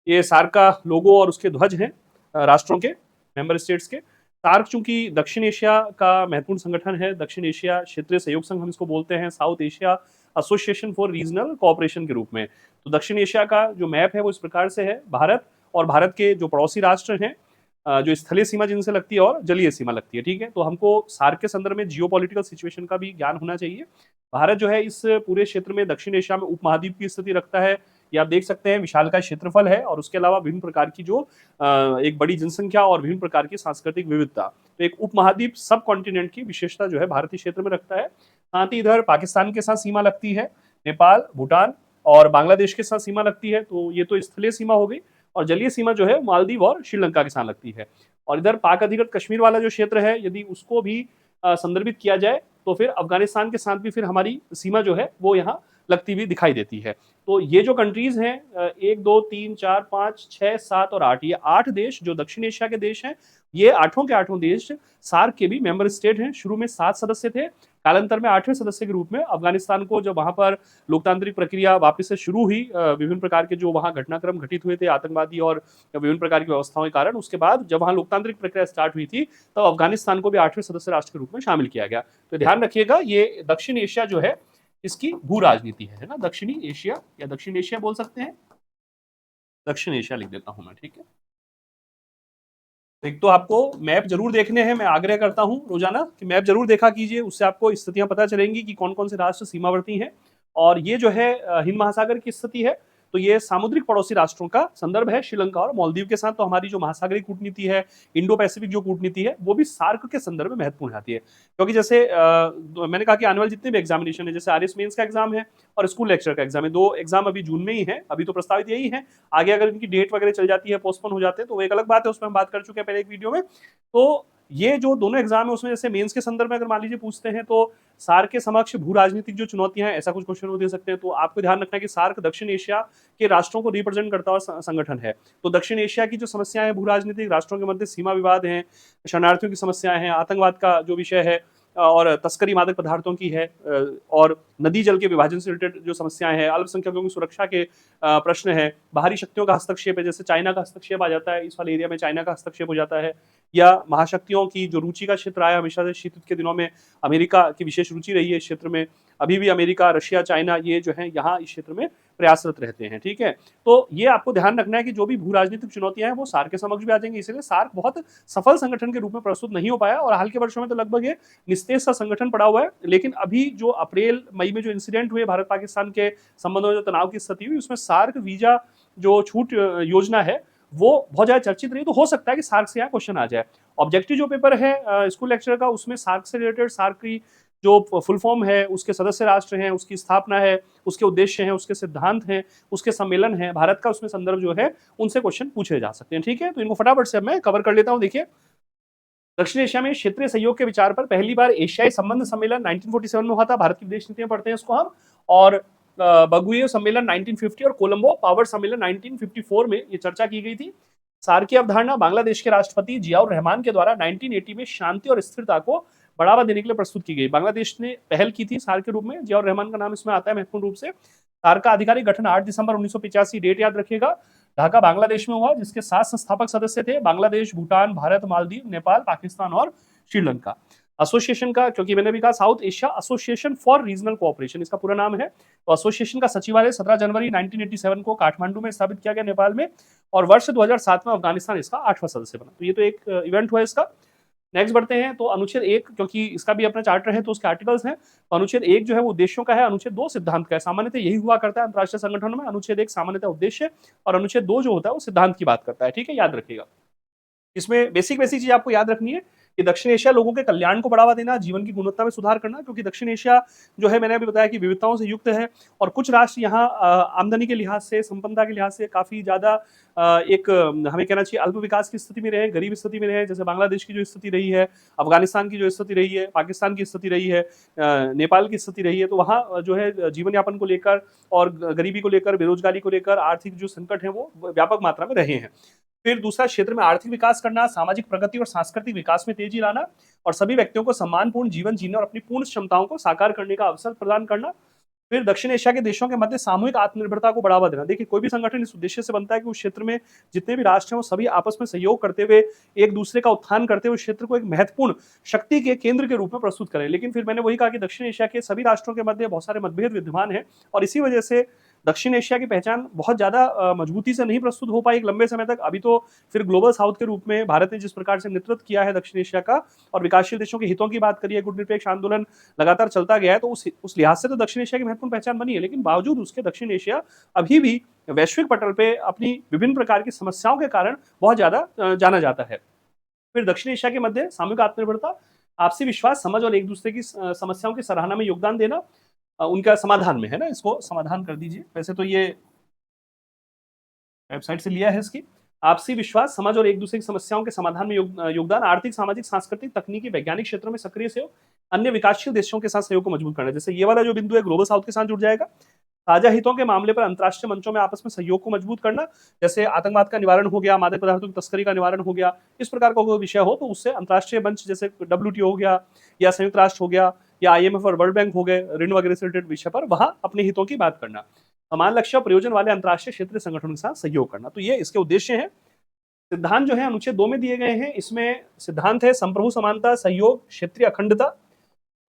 ये सार्क का लोगो और उसके ध्वज हैं राष्ट्रों के, मेंबर स्टेट्स के। सार्क चूंकि दक्षिण एशिया का महत्वपूर्ण संगठन है, दक्षिण एशिया क्षेत्रीय सहयोग संघ हम इसको बोलते हैं, south Asia association for regional cooperation के रूप में। तो दक्षिण एशिया का जो मैप है वो इस प्रकार से है, भारत और भारत के जो पड़ोसी राष्ट्र हैं, जो स्थलीय सीमा जिनसे लगती है और जलीय सीमा लगती है, ठीक है। तो हमको सार्क के संदर्भ में जियो पॉलिटिकल सिचुएशन का भी ज्ञान होना चाहिए। भारत जो है इस पूरे क्षेत्र में दक्षिण एशिया में उपमहाद्वीप की स्थिति रखता है। ये आप देख सकते हैं, विशालकाय क्षेत्रफल है और उसके अलावा विभिन्न प्रकार की जो एक बड़ी जनसंख्या और विभिन्न प्रकार की सांस्कृतिक विविधता। तो एक उपमहाद्वीप सब कॉन्टिनेंट की विशेषता जो है भारतीय क्षेत्र में रखता है। साथ ही इधर पाकिस्तान के साथ सीमा लगती है, नेपाल, भूटान और बांग्लादेश के साथ सीमा लगती है। तो ये तो स्थलीय सीमा हो गई, और जलीय सीमा जो है मालदीव और श्रीलंका के साथ लगती है। और इधर पाक अधिकृत कश्मीर वाला जो क्षेत्र है, यदि उसको भी संदर्भित किया जाए तो फिर अफगानिस्तान के साथ भी फिर हमारी सीमा जो है वो यहाँ लगती हुई दिखाई देती है। तो ये जो कंट्रीज हैं, 1 2 3 4 5 6 7 और 8, ये 8 देश जो दक्षिण एशिया के देश हैं, ये आठों के आठों देश सार्क के भी मेंबर स्टेट हैं। शुरू में 7 सदस्य थे, कालांतर में 8वें सदस्य के रूप में अफगानिस्तान को जब वहां पर लोकतांत्रिक प्रक्रिया वापस से शुरू हुई, विभिन्न प्रकार के जो वहां घटनाक्रम घटित हुए थे आतंकवादी और विभिन्न प्रकार की व्यवस्थाओं के कारण, उसके बाद जब वहां लोकतांत्रिक प्रक्रिया स्टार्ट हुई थी, तब अफगानिस्तान को भी 8वें सदस्य राष्ट्र के रूप में शामिल किया गया। तो ध्यान रखिएगा, ये दक्षिण एशिया जो है इसकी भू राजनीति है ना, दक्षिणी एशिया या दक्षिण एशिया बोल सकते हैं, दक्षिण एशिया लिख देता हूं मैं, ठीक है। एक तो आपको मैप जरूर देखने हैं, मैं आग्रह करता हूं रोजाना कि मैप जरूर देखा कीजिए, उससे आपको स्थितियां पता चलेंगी कि कौन कौन से राष्ट्र सीमावर्ती हैं। और ये जो है हिंद महासागर की स्थिति है, तो ये सामुद्रिक पड़ोसी राष्ट्रों का संदर्भ है, श्रीलंका और मालदीव के साथ। तो हमारी जो महासागरीय कूटनीति है, इंडो पैसिफिक जो कूटनीति है, वो भी सार्क के संदर्भ में महत्वपूर्ण आती है। क्योंकि जैसे मैंने कहा कि आने वाले जितने भी एग्जामिनेशन है, जैसे आरएस मेंस का एग्जाम है और स्कूल लेक्चर का एग्जाम है, 2 एग्जाम अभी जून में ही है, अभी तो प्रस्तावित यही है। आगे अगर इनकी डेट वगैरह चल जाती है, पोस्टपोन हो जाते हैं, तो वो एक अलग बात है, उसमें हम बात कर चुके हैं पहले एक वीडियो में। तो ये जो दोनों एग्जाम है, उसमें जैसे मेंस के संदर्भ में अगर मान लीजिए पूछते हैं, तो सार्क के समक्ष भू राजनीतिक जो चुनौतियां हैं, ऐसा कुछ क्वेश्चन वो दे सकते हैं। तो आपको ध्यान रखना है कि सार्क दक्षिण एशिया के राष्ट्रों को रिप्रेजेंट करता हुआ संगठन है। तो दक्षिण एशिया की जो समस्याएं हैं, भू राजनीतिक राष्ट्रों के मध्य सीमा विवाद हैं, शरणार्थियों की समस्याएं हैं, आतंकवाद का जो विषय है, और तस्करी मादक पदार्थों की है, और नदी जल के विभाजन से रिलेटेड जो समस्याएं हैं, अल्पसंख्यकों की सुरक्षा के प्रश्न है, बाहरी शक्तियों का हस्तक्षेप है, जैसे चाइना का हस्तक्षेप आ जाता है, इस वाले एरिया में चाइना का हस्तक्षेप हो जाता है, या महाशक्तियों की जो रुचि का क्षेत्र आया हमेशा से, शीत युद्ध के दिनों में अमेरिका की विशेष रुचि रही है इस क्षेत्र में। अभी भी अमेरिका, रशिया, चाइना ये जो है यहाँ इस क्षेत्र में प्रयासरत रहते हैं, ठीक है। तो ये आपको ध्यान रखना है कि जो भी भू राजनीतिक चुनौतियां हैं वो सार्क के समक्ष भी आ जाएंगी। इसलिए सार्क बहुत सफल संगठन के रूप में प्रस्तुत नहीं हो पाया, और हाल के वर्षों में तो लगभग ये निस्तेज सा संगठन पड़ा हुआ है। लेकिन अभी जो अप्रैल मई में जो इंसिडेंट हुए भारत पाकिस्तान के संबंधों में, जो तनाव की स्थिति हुई, उसमें सार्क वीजा जो छूट योजना है वो बहुत ज्यादा चर्चित रही। तो हो सकता है कि सार्क से यहाँ क्वेश्चन आ जाए। ऑब्जेक्टिव जो पेपर है स्कूल लेक्चर का, उसमें सार्क से रिलेटेड, सार्क की जो फुल फॉर्म है, उसके सदस्य राष्ट्र हैं, उसकी स्थापना है, उसके उद्देश्य हैं, उसके सिद्धांत हैं, उसके सम्मेलन है, भारत का उसमें संदर्भ जो है, उनसे क्वेश्चन पूछे जा सकते हैं, ठीक है। तो इनको फटाफट से मैं कवर कर लेता हूं। देखिए, दक्षिण एशिया में क्षेत्रीय सहयोग के विचार पर पहली बार एशियाई संबंध सम्मेलन 1947 में हुआ था। भारत की विदेश नीतियां पढ़ते हैं इसको हम। और बगुइयो सम्मेलन 1950 और कोलंबो पावर सम्मेलन 1954 में ये चर्चा की गई थी। सार्क की अवधारणा बांग्लादेश के राष्ट्रपति जियाउर रहमान के द्वारा 1980 में शांति और स्थिरता को बढ़ावा देने के लिए प्रस्तुत की गई। बांग्लादेश ने पहल की थी सार्क के रूप में, जियाउर रहमान का नाम इसमें आता है महत्वपूर्ण रूप से। सार्क का आधिकारिक गठन 8 दिसंबर 1985, डेट याद रखिएगा, ढाका बांग्लादेश में हुआ, जिसके 7 संस्थापक सदस्य थे, बांग्लादेश, भूटान, भारत, मालदीव, नेपाल, पाकिस्तान और श्रीलंका। एसोसिएशन का, क्योंकि मैंने भी कहा south Asia association for regional cooperation इसका पूरा नाम है। तो एसोसिएशन का सचिवालय 17 जनवरी 1987 को काठमांडू में स्थापित किया गया, नेपाल में। और वर्ष 2007 में अफगानिस्तान इसका 8वां सदस्य बना। तो ये तो एक इवेंट हुआ इसका। नेक्स्ट बढ़ते हैं, तो अनुच्छेद 1, क्योंकि इसका भी अपना चार्टर है तो उसके आर्टिकल्स हैं। तो अनुच्छेद 1 जो है वो उद्देश्यों का है, अनुच्छेद 2 सिद्धांत का है। सामान्यतः यही हुआ करता है अंतरराष्ट्रीय संगठनों में, अनुच्छेद 1 सामान्यतः उद्देश्य और अनुच्छेद 2 जो होता है वो सिद्धांत की बात करता है, ठीक है, याद रखिएगा। इसमें बेसिक बेसिक चीज आपको याद रखनी है कि दक्षिण एशिया लोगों के कल्याण को बढ़ावा देना, जीवन की गुणवत्ता में सुधार करना, क्योंकि दक्षिण एशिया जो है, मैंने अभी बताया कि विविधताओं से युक्त है। और कुछ राष्ट्र यहाँ आमदनी के लिहाज से, संपन्नता के लिहाज से काफी ज्यादा एक हमें कहना चाहिए अल्प विकास की स्थिति में रहे, गरीब स्थिति में रहे। जैसे बांग्लादेश की जो स्थिति रही है, अफगानिस्तान की जो स्थिति रही है, पाकिस्तान की स्थिति रही है, नेपाल की स्थिति रही है। तो वहाँ जो है जीवन यापन को लेकर और गरीबी को लेकर, बेरोजगारी को लेकर आर्थिक जो संकट है वो व्यापक मात्रा में रहे हैं। फिर दूसरा, क्षेत्र में आर्थिक विकास करना, सामाजिक प्रगति और सांस्कृतिक विकास में तेजी लाना, और सभी व्यक्तियों को सम्मानपूर्ण जीवन जीने और अपनी पूर्ण क्षमताओं को साकार करने का अवसर प्रदान करना। फिर दक्षिण एशिया के देशों के मध्य सामूहिक आत्मनिर्भरता को बढ़ावा देना। देखिए, कोई भी संगठन इस उद्देश्य से बनता है कि उस क्षेत्र में जितने भी राष्ट्र हैं, वो सभी आपस में सहयोग करते हुए, एक दूसरे का उत्थान करते हुए, उस क्षेत्र को एक महत्वपूर्ण शक्ति के केंद्र के रूप में प्रस्तुत करें। लेकिन फिर मैंने वही कहा कि दक्षिण एशिया के सभी राष्ट्रों के मध्य बहुत सारे मतभेद विद्यमान हैं और इसी वजह से दक्षिण एशिया की पहचान बहुत ज़्यादा मजबूती से नहीं प्रस्तुत हो पाई एक लंबे समय तक। अभी तो फिर ग्लोबल साउथ के रूप में भारत ने जिस प्रकार से नेतृत्व किया है दक्षिण एशिया का और विकासशील देशों के हितों की बात करिए, गुटनिरपेक्ष आंदोलन लगातार चलता गया है, तो उस लिहाज से तो दक्षिण एशिया की महत्वपूर्ण पहचान बनी है। लेकिन बावजूद उसके दक्षिण एशिया अभी भी वैश्विक पटल पे अपनी विभिन्न प्रकार की समस्याओं के कारण बहुत ज़्यादा जाना जाता है। फिर दक्षिण एशिया के मध्य सामूहिक आत्मनिर्भरता, आपसी विश्वास, समझ और एक दूसरे की समस्याओं की सराहना में योगदान देना, उनका समाधान में है ना, इसको समाधान कर दीजिए। वैसे तो ये वेबसाइट से लिया है इसकी। आपसी विश्वास, समझ और एक दूसरे की समस्याओं के समाधान में योगदान, आर्थिक, सामाजिक, सांस्कृतिक, तकनीकी, वैज्ञानिक क्षेत्रों में सक्रिय सहयोग, अन्य विकासशील देशों के साथ सहयोग को मजबूत करना। जैसे ये वाला जो बिंदु है ग्लोबल साउथ के साथ जुड़ जाएगा। साझा हितों के मामले पर अंतर्राष्ट्रीय मंचों में आपस में सहयोग को मजबूत करना, जैसे आतंकवाद का निवारण हो गया, मादक पदार्थों की तस्करी का निवारण हो गया, इस प्रकार का कोई विषय हो तो उससे अंतर्राष्ट्रीय मंच जैसे WTO हो गया या संयुक्त राष्ट्र हो गया या IMF और वर्ल्ड बैंक हो गए, ऋण वगैरह से रिलेटेड विषय पर वहां अपने हितों की बात करना। समान लक्ष्य और प्रयोजन वाले अंतर्राष्ट्रीय क्षेत्रीय संगठनों के साथ सहयोग करना, तो ये इसके उद्देश्य हैं। सिद्धांत जो है अनुच्छेद 2 में दिए गए हैं। इसमें सिद्धांत है संप्रभु समानता, सहयोग, क्षेत्रीय अखंडता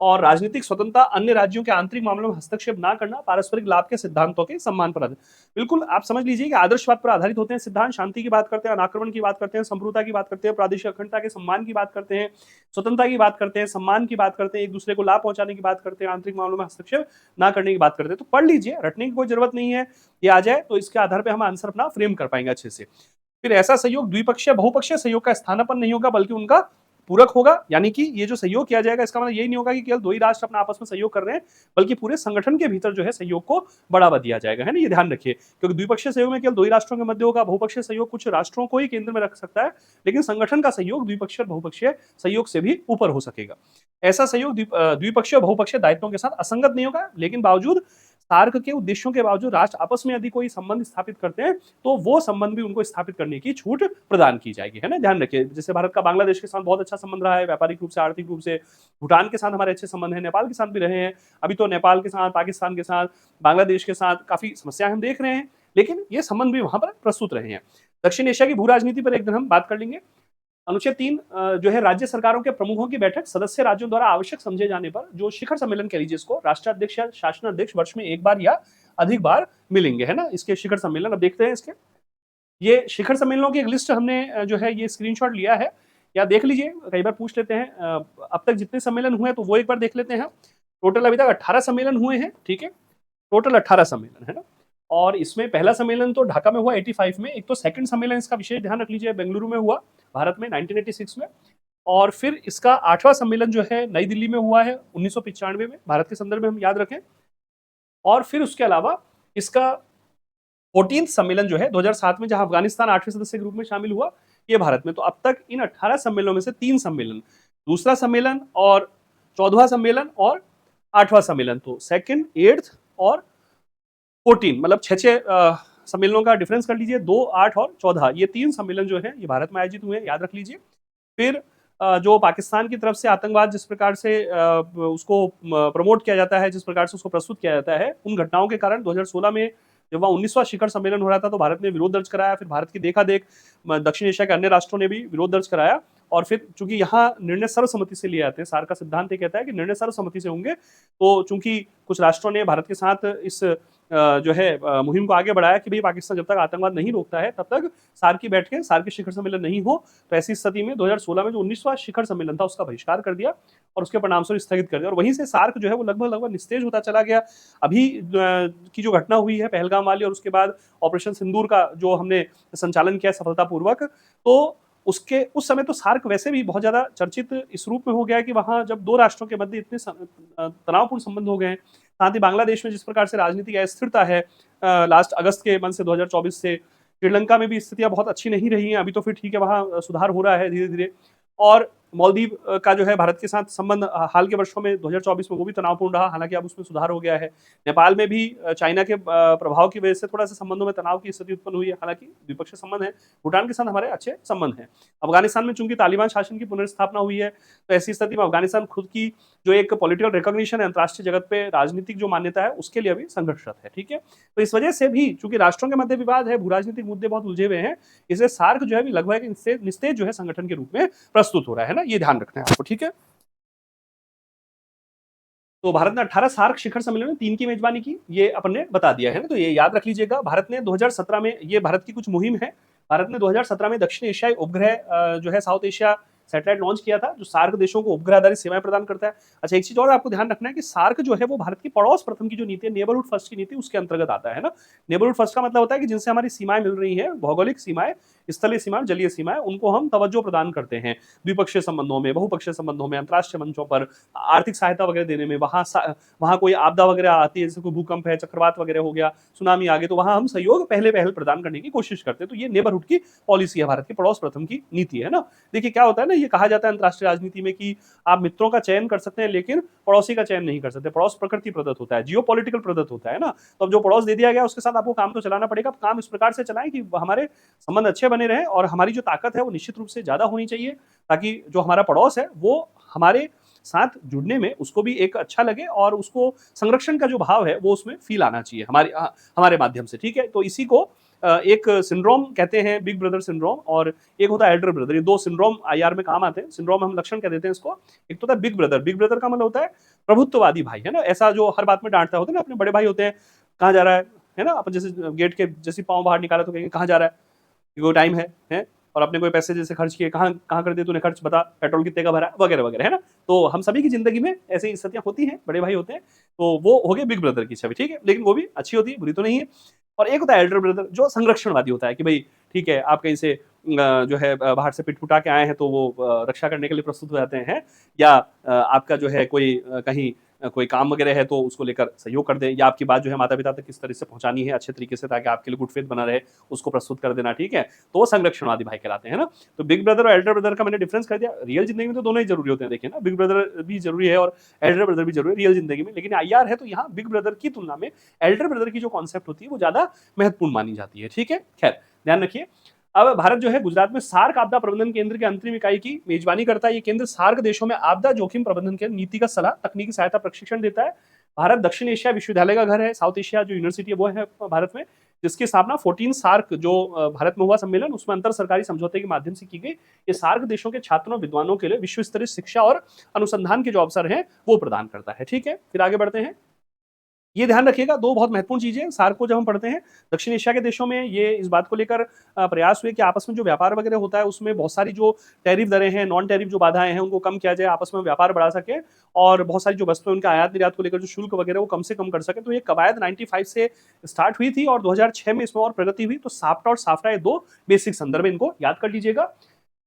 और राजनीतिक स्वतंत्रता, अन्य राज्यों के आंतरिक मामलों में हस्तक्षेप ना करना, पारस्परिक लाभ के सिद्धांतों के सम्मान पर आधारित। बिल्कुल आप समझ लीजिए कि आदर्शवाद पर आधारित होते हैं सिद्धांत। शांति की बात करते हैं, अनाक्रमण की बात करते हैं, संप्रभुता की बात करते हैं, प्रादेशिक अखंडता के सम्मान की बात करते हैं, स्वतंत्रता की बात करते हैं, सम्मान की बात करते हैं, एक दूसरे को लाभ पहुंचाने की बात करते हैं, आंतरिक मामलों में हस्तक्षेप ना करने की बात करते हैं। तो पढ़ लीजिए, रटने की कोई जरूरत नहीं है। ये आ जाए तो इसके आधार पर हम आंसर अपना फ्रेम कर पाएंगे अच्छे से। फिर ऐसा सहयोग द्विपक्षीय बहुपक्षीय सहयोग का स्थानापन्न नहीं होगा बल्कि उनका पूरक होगा। यानी कि ये जो सहयोग किया जाएगा इसका मतलब यही नहीं होगा कि केवल दो ही राष्ट्र अपना आपस में सहयोग कर रहे हैं, बल्कि पूरे संगठन के भीतर जो है सहयोग को बढ़ावा दिया जाएगा, है ना। ये ध्यान रखिए, क्योंकि द्विपक्षीय सहयोग में केवल दो ही राष्ट्रों के मध्य होगा, बहुपक्षीय सहयोग कुछ राष्ट्रों को ही केंद्र में रख सकता है, लेकिन संगठन का सहयोग द्विपक्षीय और बहुपक्षीय सहयोग से भी ऊपर हो सकेगा। ऐसा सहयोग द्विपक्षीय और बहुपक्षीय दायित्वों के साथ असंगत नहीं होगा, लेकिन बावजूद सार्क के उद्देश्यों के बावजूद राष्ट्र आपस में यदि कोई संबंध स्थापित करते हैं तो वो संबंध भी उनको स्थापित करने की छूट प्रदान की जाएगी, है ना। ध्यान रखिए, जैसे भारत का बांग्लादेश के साथ बहुत अच्छा संबंध रहा है, व्यापारिक रूप से, आर्थिक रूप से। भूटान के साथ हमारे अच्छे संबंध है, नेपाल के साथ भी रहे हैं। अभी तो नेपाल के साथ, पाकिस्तान के साथ, बांग्लादेश के साथ काफी समस्याएं हम देख रहे हैं, लेकिन ये संबंध भी वहां पर प्रस्तुत रहे हैं। दक्षिण एशिया की भू राजनीति पर एक दिन हम बात कर लेंगे। अनुच्छेद 3 जो है राज्य सरकारों के प्रमुखों की बैठक सदस्य राज्यों द्वारा आवश्यक समझे जाने पर जो शिखर सम्मेलन कह लीजिए इसको, राष्ट्राध्यक्ष या शासनाध्यक्ष वर्ष में एक बार या अधिक बार मिलेंगे, है ना। इसके शिखर सम्मेलन अब देखते हैं इसके। ये शिखर सम्मेलनों की एक लिस्ट हमने जो है ये स्क्रीनशॉट लिया है, या देख लीजिए, कई बार पूछ लेते हैं। अब तक जितने सम्मेलन हुए हैं तो वो एक बार देख लेते हैं। टोटल अभी तक 18 सम्मेलन हुए हैं, ठीक है, टोटल 18 सम्मेलन, है ना। और इसमें पहला सम्मेलन तो ढाका में हुआ 85 में, एक तो सेकंड सम्मेलन इसका विशेष ध्यान रख लीजिए बेंगलुरु में हुआ भारत में 1986 में, और फिर इसका 8वां सम्मेलन जो है नई दिल्ली में हुआ है 1995 में, भारत के संदर्भ में हम याद रखें। और फिर उसके अलावा इसका 14th सम्मेलन जो है 2007 में, जहां अफगानिस्तान 8वें सदस्य के रूप में शामिल हुआ, ये भारत में। तो अब तक इन 18 सम्मेलनों में से 3 सम्मेलन, दूसरा सम्मेलन और 14वां सम्मेलन और 8वां सम्मेलन, तो सेकंड, 8th और 14, मतलब 6 सम्मेलनों का डिफरेंस कर लीजिए, 2, 8 और 14, ये 3 सम्मेलन जो है ये भारत में आयोजित हुए हैं, याद रख लीजिए। फिर जो पाकिस्तान की तरफ से आतंकवाद जिस प्रकार से उसको प्रमोट किया जाता है, जिस प्रकार से उसको प्रस्तुत किया जाता है, उन घटनाओं के कारण 2016 में जब वहाँ 19वां शिखर सम्मेलन हो रहा था तो भारत ने विरोध दर्ज कराया। फिर भारत की देखा देख दक्षिण एशिया के अन्य राष्ट्रों ने भी विरोध दर्ज कराया, और फिर चूंकि यहाँ निर्णय सर्वसम्मति से लिए जाते हैं, सार का सिद्धांत ये कहता है कि निर्णय सर्वसम्मति से होंगे, तो चूंकि कुछ राष्ट्रों ने भारत के साथ इस जो है मुहिम को आगे बढ़ाया कि भाई पाकिस्तान जब तक आतंकवाद नहीं रोकता है तब तक सार्क की बैठकें, सार्क के शिखर सम्मेलन नहीं हो, तो ऐसी स्थिति में 2016 में जो 19वां शिखर सम्मेलन था उसका बहिष्कार कर दिया और उसके परिणामस्वरूप स्थगित कर दिया, और वहीं से सार्क जो है वो लगभग निस्तेज होता चला गया। अभी की जो घटना हुई है पहलगाम वाली, और उसके बाद ऑपरेशन सिंदूर का जो हमने संचालन किया सफलतापूर्वक, तो उसके उस समय तो सार्क वैसे भी बहुत ज्यादा चर्चित इस रूप में हो गया कि वहां जब दो राष्ट्रों के मध्य इतने तनावपूर्ण संबंध हो गए हैं, साथ ही बांग्लादेश में जिस प्रकार से राजनीतिक अस्थिरता है लास्ट अगस्त के मन से 2024 से, श्रीलंका में भी स्थितियां बहुत अच्छी नहीं रही हैं, अभी तो फिर ठीक है वहां सुधार हो रहा है धीरे धीरे, और मालदीव का जो है भारत के साथ संबंध हाल के वर्षों में 2024 में वो भी तनावपूर्ण रहा, हालांकि अब उसमें सुधार हो गया है। नेपाल में भी चाइना के प्रभाव की वजह से थोड़ा सा संबंधों में तनाव की स्थिति उत्पन्न हुई है, हालांकि द्विपक्षीय संबंध है। भूटान के साथ हमारे अच्छे संबंध हैं। अफगानिस्तान में चूंकि तालिबान शासन की पुनर्स्थापना हुई है, तो ऐसी स्थिति में अफगानिस्तान खुद की जो एक पॉलिटिकल रिकॉग्निशन है अंतर्राष्ट्रीय जगत पे, राजनीतिक जो मान्यता है, उसके लिए अभी संघर्षरत है। ठीक है, तो इस वजह से भी चूंकि राष्ट्रों के मध्य विवाद है, भू राजनीतिक मुद्दे बहुत उलझे हुए हैं, इसलिए सार्क जो है अभी लगभग निस्तेज जो है संगठन के रूप में प्रस्तुत हो रहा है ना, ये ध्यान रखना है आपको। ठीक है, तो भारत ने 18 सार्क शिखर सम्मेलन में 3 की मेजबानी की, ये अपन ने बता दिया है ना, तो ये याद रख लीजिएगा। भारत ने 2017 में, ये भारत की कुछ मुहिम है, भारत ने 2017 में दक्षिण एशियाई उपग्रह जो है साउथ एशिया सैटेलाइट लॉन्च किया था, जो सार्क देशों को उपग्रह आधारित सेवाएं प्रदान करता है। अच्छा, एक चीज और आपको ध्यान रखना है कि सार्क जो है वो भारत की पड़ोस प्रथम की जो नीति है, नेबरहुड फर्स्ट की नीति, उसके अंतर्गत आता है ना। नेबरहुड फर्स्ट का मतलब होता है कि जिनसे हमारी सीमाएं मिल रही हैं, भौगोलिक सीमाएं, स्थलीय सीमाएं, जलीय सीमाएं, उनको हम तवज्जो प्रदान करते हैं द्विपक्षीय संबंधों में, बहुपक्षीय संबंधों में, अंतर्राष्ट्रीय मंचों पर आर्थिक सहायता वगैरह देने में। वहां कोई आपदा वगैरह आती है, जैसे कोई भूकंप है, चक्रवात वगैरह हो गया, सुनामी आ गई, तो वहां हम सहयोग पहले प्रदान करने की कोशिश करते हैं। तो ये नेबरहुड की पॉलिसी है, भारत की पड़ोस प्रथम की नीति है ना। देखिए क्या होता है ना, ये कहा जाता है अंतर्राष्ट्रीय राजनीति में कि आप मित्रों का चयन कर सकते हैं लेकिन पड़ोसी का चयन नहीं कर सकते। पड़ोस प्रकृति प्रदत्त होता है, जियो पॉलिटिकल प्रदत्त होता है ना। तो अब जो पड़ोस दे दिया गया उसके साथ आपको काम तो चलाना पड़ेगा। काम इस प्रकार से चलाएं कि हमारे संबंध अच्छे बने रहें, और हमारी जो ताकत है वो निश्चित रूप से ज्यादा होनी चाहिए, ताकि जो हमारा पड़ोस है वो हमारे साथ जुड़ने में उसको भी एक अच्छा लगे, और उसको संरक्षण का जो भाव है वो उसमें फील आना चाहिए हमारे माध्यम से। ठीक है, तो इसी को एक सिंड्रोम कहते हैं, बिग ब्रदर सिंड्रोम, और एक होता है एल्डर ब्रदर। ये दो सिंड्रोम आईआर में काम आते हैं। सिंड्रोम हम लक्षण कह देते हैं इसको। एक तो होता है बिग ब्रदर। बिग ब्रदर का मतलब होता है प्रभुत्ववादी भाई, है ना, ऐसा जो हर बात में डांटता होता है ना, अपने बड़े भाई होते हैं, कहाँ जा रहा है ना, अपन जैसे गेट के जैसे पाँव बाहर निकाला तो कहेंगे कहाँ जा रहा है, कोई टाइम है, और अपने कोई पैसे जैसे खर्च किए, कहाँ कहाँ कर दिए तूने खर्च, बता, पेट्रोल कितने का भरा, वगैरह वगैरह, है ना। तो हम सभी की जिंदगी में ऐसी स्थितियां होती हैं, बड़े भाई होते हैं, तो वो हो गए बिग ब्रदर की छवि। ठीक है, लेकिन वो भी अच्छी होती है, बुरी तो नहीं है। और एक होता है एल्डर ब्रदर, जो संरक्षणवादी होता है कि भाई ठीक है, आप कहीं से जो है बाहर से पिटपुटा के आए हैं, तो वो रक्षा करने के लिए प्रस्तुत हो जाते हैं, या आपका जो है कोई कहीं कोई काम वगैरह है तो उसको लेकर सहयोग कर दें, या आपकी बात जो है माता पिता तक किस तरह से पहुंचानी है अच्छे तरीके से, ताकि आपके लिए गुड फेथ बना रहे, उसको प्रस्तुत कर देना। ठीक है, तो वो संरक्षणवादी भाई कहलाते हैं ना। तो बिग ब्रदर और एल्डर ब्रदर का मैंने डिफरेंस कर दिया। रियल जिंदगी में तो दोनों ही जरूरी होते हैं, देखिए ना, बिग ब्रदर भी जरूरी है और एल्डर ब्रदर भी जरूरी है रियल जिंदगी में, लेकिन आईआर है तो यहाँ बिग ब्रदर की तुलना में एल्डर ब्रदर की जो कॉन्सेप्ट होती है वो ज्यादा महत्वपूर्ण मानी जाती है। ठीक है, खैर ध्यान रखिए। अब भारत जो है गुजरात में सार्क आपदा प्रबंधन केंद्र के अंतरिम इकाई की मेजबानी करता है। ये केंद्र सार्क देशों में आपदा जोखिम प्रबंधन के नीतिगत सलाह, तकनीकी सहायता, प्रशिक्षण देता है। भारत दक्षिण एशिया विश्वविद्यालय का घर है। साउथ एशिया जो यूनिवर्सिटी है वो है भारत में, जिसकी स्थापना 14 सार्क जो भारत में हुआ सम्मेलन, उसमें अंतर सरकारी समझौते के माध्यम से की गई। ये सार्क देशों के छात्रों विद्वानों के लिए विश्व स्तरीय शिक्षा और अनुसंधान के जो अवसर हैं वो प्रदान करता है। ठीक है, फिर आगे बढ़ते हैं। ये ध्यान रखिएगा, दो बहुत महत्वपूर्ण चीजें सार्क को जब हम पढ़ते हैं, दक्षिण एशिया के देशों में ये इस बात को लेकर प्रयास हुए कि आपस में जो व्यापार वगैरह होता है उसमें बहुत सारी जो टैरिफ दरें हैं, नॉन टैरिफ जो बाधाएं हैं, उनको कम किया जाए, आपस में व्यापार बढ़ा सके, और बहुत सारी जो वस्तुएं उनका आयात निर्यात को लेकर जो शुल्क वगैरह वो कम से कम कर सके। तो ये कवायद 95 से स्टार्ट हुई थी और 2006 में इसमें और प्रगति हुई। तो साप्टा और साफ्टा, ये दो बेसिक संदर्भ, इनको याद कर लीजिएगा।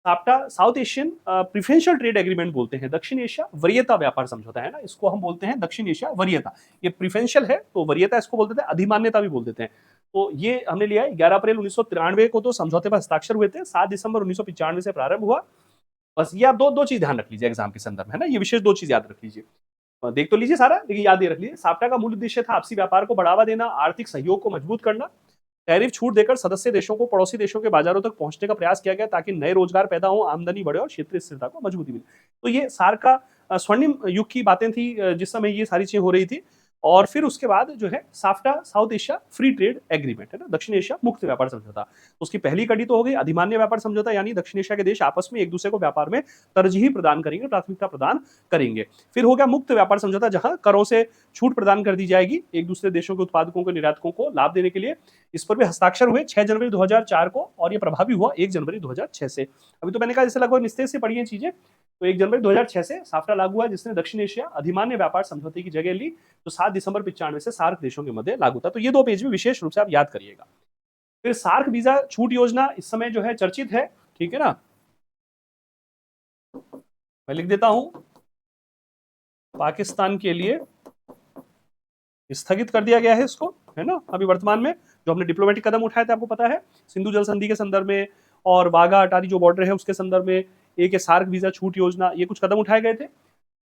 SAPTA south Asian preferential trade agreement बोलते हैं, दक्षिण एशिया वरीयता व्यापार समझौता, है ना, इसको हम बोलते हैं दक्षिण एशिया वरीयता। ये प्रिफरेंशियल है तो वरीयता इसको बोल देते हैं, अधिमान्यता भी बोल देते हैं। तो ये हमने लिया है 11 अप्रैल 1993 को तो समझौते पर हस्ताक्षर हुए थे, 7 दिसंबर 1995 से प्रारंभ हुआ। बस ये आप दो चीज ध्यान रख लीजिए एग्जाम के संदर्भ में, है ना, ये विशेष दो चीज याद रख लीजिए। देख तो लीजिए सारा, लेकिन याद ये रख लीजिए। साप्टा का मूल उद्देश्य था आपसी व्यापार को बढ़ावा देना, आर्थिक सहयोग को मजबूत करना। टैरिफ छूट देकर सदस्य देशों को पड़ोसी देशों के बाजारों तक पहुंचने का प्रयास किया गया, ताकि नए रोजगार पैदा हो, आमदनी बढ़े और क्षेत्रीय स्थिरता को मजबूती मिले। तो ये सार्क का स्वर्णिम युग की बातें थी जिस समय ये सारी चीजें हो रही थी। और फिर उसके बाद जो है SAFTA south Asia free trade agreement, है ना, दक्षिण एशिया मुक्त व्यापार समझौता। तो उसकी पहली कड़ी तो हो गई अधिमान्य व्यापार समझौता, यानी दक्षिण एशिया के देश आपस में एक दूसरे को व्यापार में तरजीह प्रदान करेंगे, प्राथमिकता प्रदान करेंगे। फिर हो गया मुक्त व्यापार समझौता, जहां करों से छूट प्रदान कर दी जाएगी एक दूसरे देशों के उत्पादकों को, निर्यातकों को लाभ देने के लिए। इस पर भी हस्ताक्षर हुए 6 जनवरी 2004 को, और ये प्रभावी हुआ 1 जनवरी 2006 से। अभी तो मैंने कहा जैसे लगभग निस्तेज से पढ़ी है चीजें। तो 1 जनवरी 2006 से साफ्टा लागू हुआ, जिसने दक्षिण एशिया अधिमान्य व्यापार समझौते की जगह ली, तो 7 दिसंबर 95 से सार्क देशों के मध्य लागू था। तो ये दो पेज में विशेष रूप से आप याद करिएगा। फिर सार्क वीजा छूट योजना इस समय जो है चर्चित है, ठीक है ना, मैं लिख देता हूं, पाकिस्तान के लिए स्थगित कर दिया गया है इसको, है ना। अभी वर्तमान में जो हमने डिप्लोमेटिक कदम उठाए थे, आपको पता है, सिंधु जल संधि के संदर्भ में और वाघा अटारी जो बॉर्डर है उसके संदर्भ में, एक है सार्क वीजा छूट योजना, ये कुछ कदम उठाए गए थे।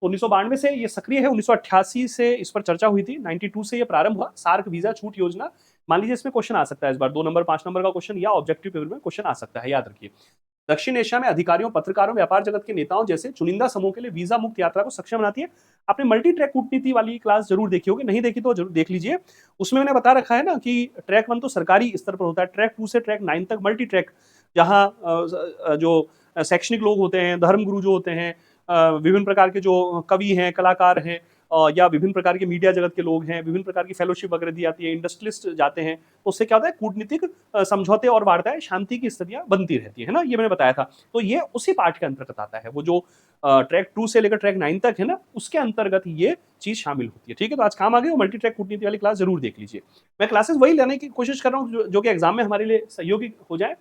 1992 से ये सक्रिय है, 1988 से इस पर चर्चा हुई थी, 92 से ये प्रारंभ हुआ सार्क वीजा छूट योजना। मान लीजिए इसमें क्वेश्चन आ सकता है इस बार 2 नंबर 5 नंबर का क्वेश्चन या ऑब्जेक्टिव पेपर में क्वेश्चन आ सकता है, याद रखिए। दक्षिण एशिया में अधिकारियों, पत्रकारों, व्यापार जगत के नेताओं जैसे चुनिंदा समूह के लिए वीजा मुक्त यात्रा को सक्षम बनाती है। आपने मल्टी ट्रैक कूटनीति वाली क्लास जरूर देखी होगी, नहीं देखी तो जरूर देख लीजिए। उसमें मैंने बता रखा है ना कि ट्रैक 1 तो सरकारी स्तर पर होता है, ट्रैक 2 से ट्रैक 9 तक मल्टी ट्रैक, जहाँ जो शैक्षणिक लोग होते हैं, धर्मगुरु जो होते हैं, विभिन्न प्रकार के जो कवि हैं, कलाकार हैं, या विभिन्न प्रकार के मीडिया जगत के लोग हैं, विभिन्न प्रकार की फेलोशिप वगैरह दी जाती है, इंडस्ट्रियलिस्ट जाते हैं, तो उससे क्या होता है, कूटनीतिक समझौते और वार्ताएं, शांति की स्थितियां बनती रहती है ना, ये मैंने बताया था। तो ये उसी पार्ट के अंतर्गत आता है, वो जो ट्रैक 2 से लेकर ट्रैक 9 तक है ना, उसके अंतर्गत ये चीज शामिल होती है। ठीक है, तो आज काम आ गई, वो मल्टी ट्रैक कूटनीति वाली क्लास जरूर देख लीजिए। मैं क्लासेस वही लेने की कोशिश कर रहा हूँ जो कि एग्जाम में हमारे लिए सहयोगी हो जाए।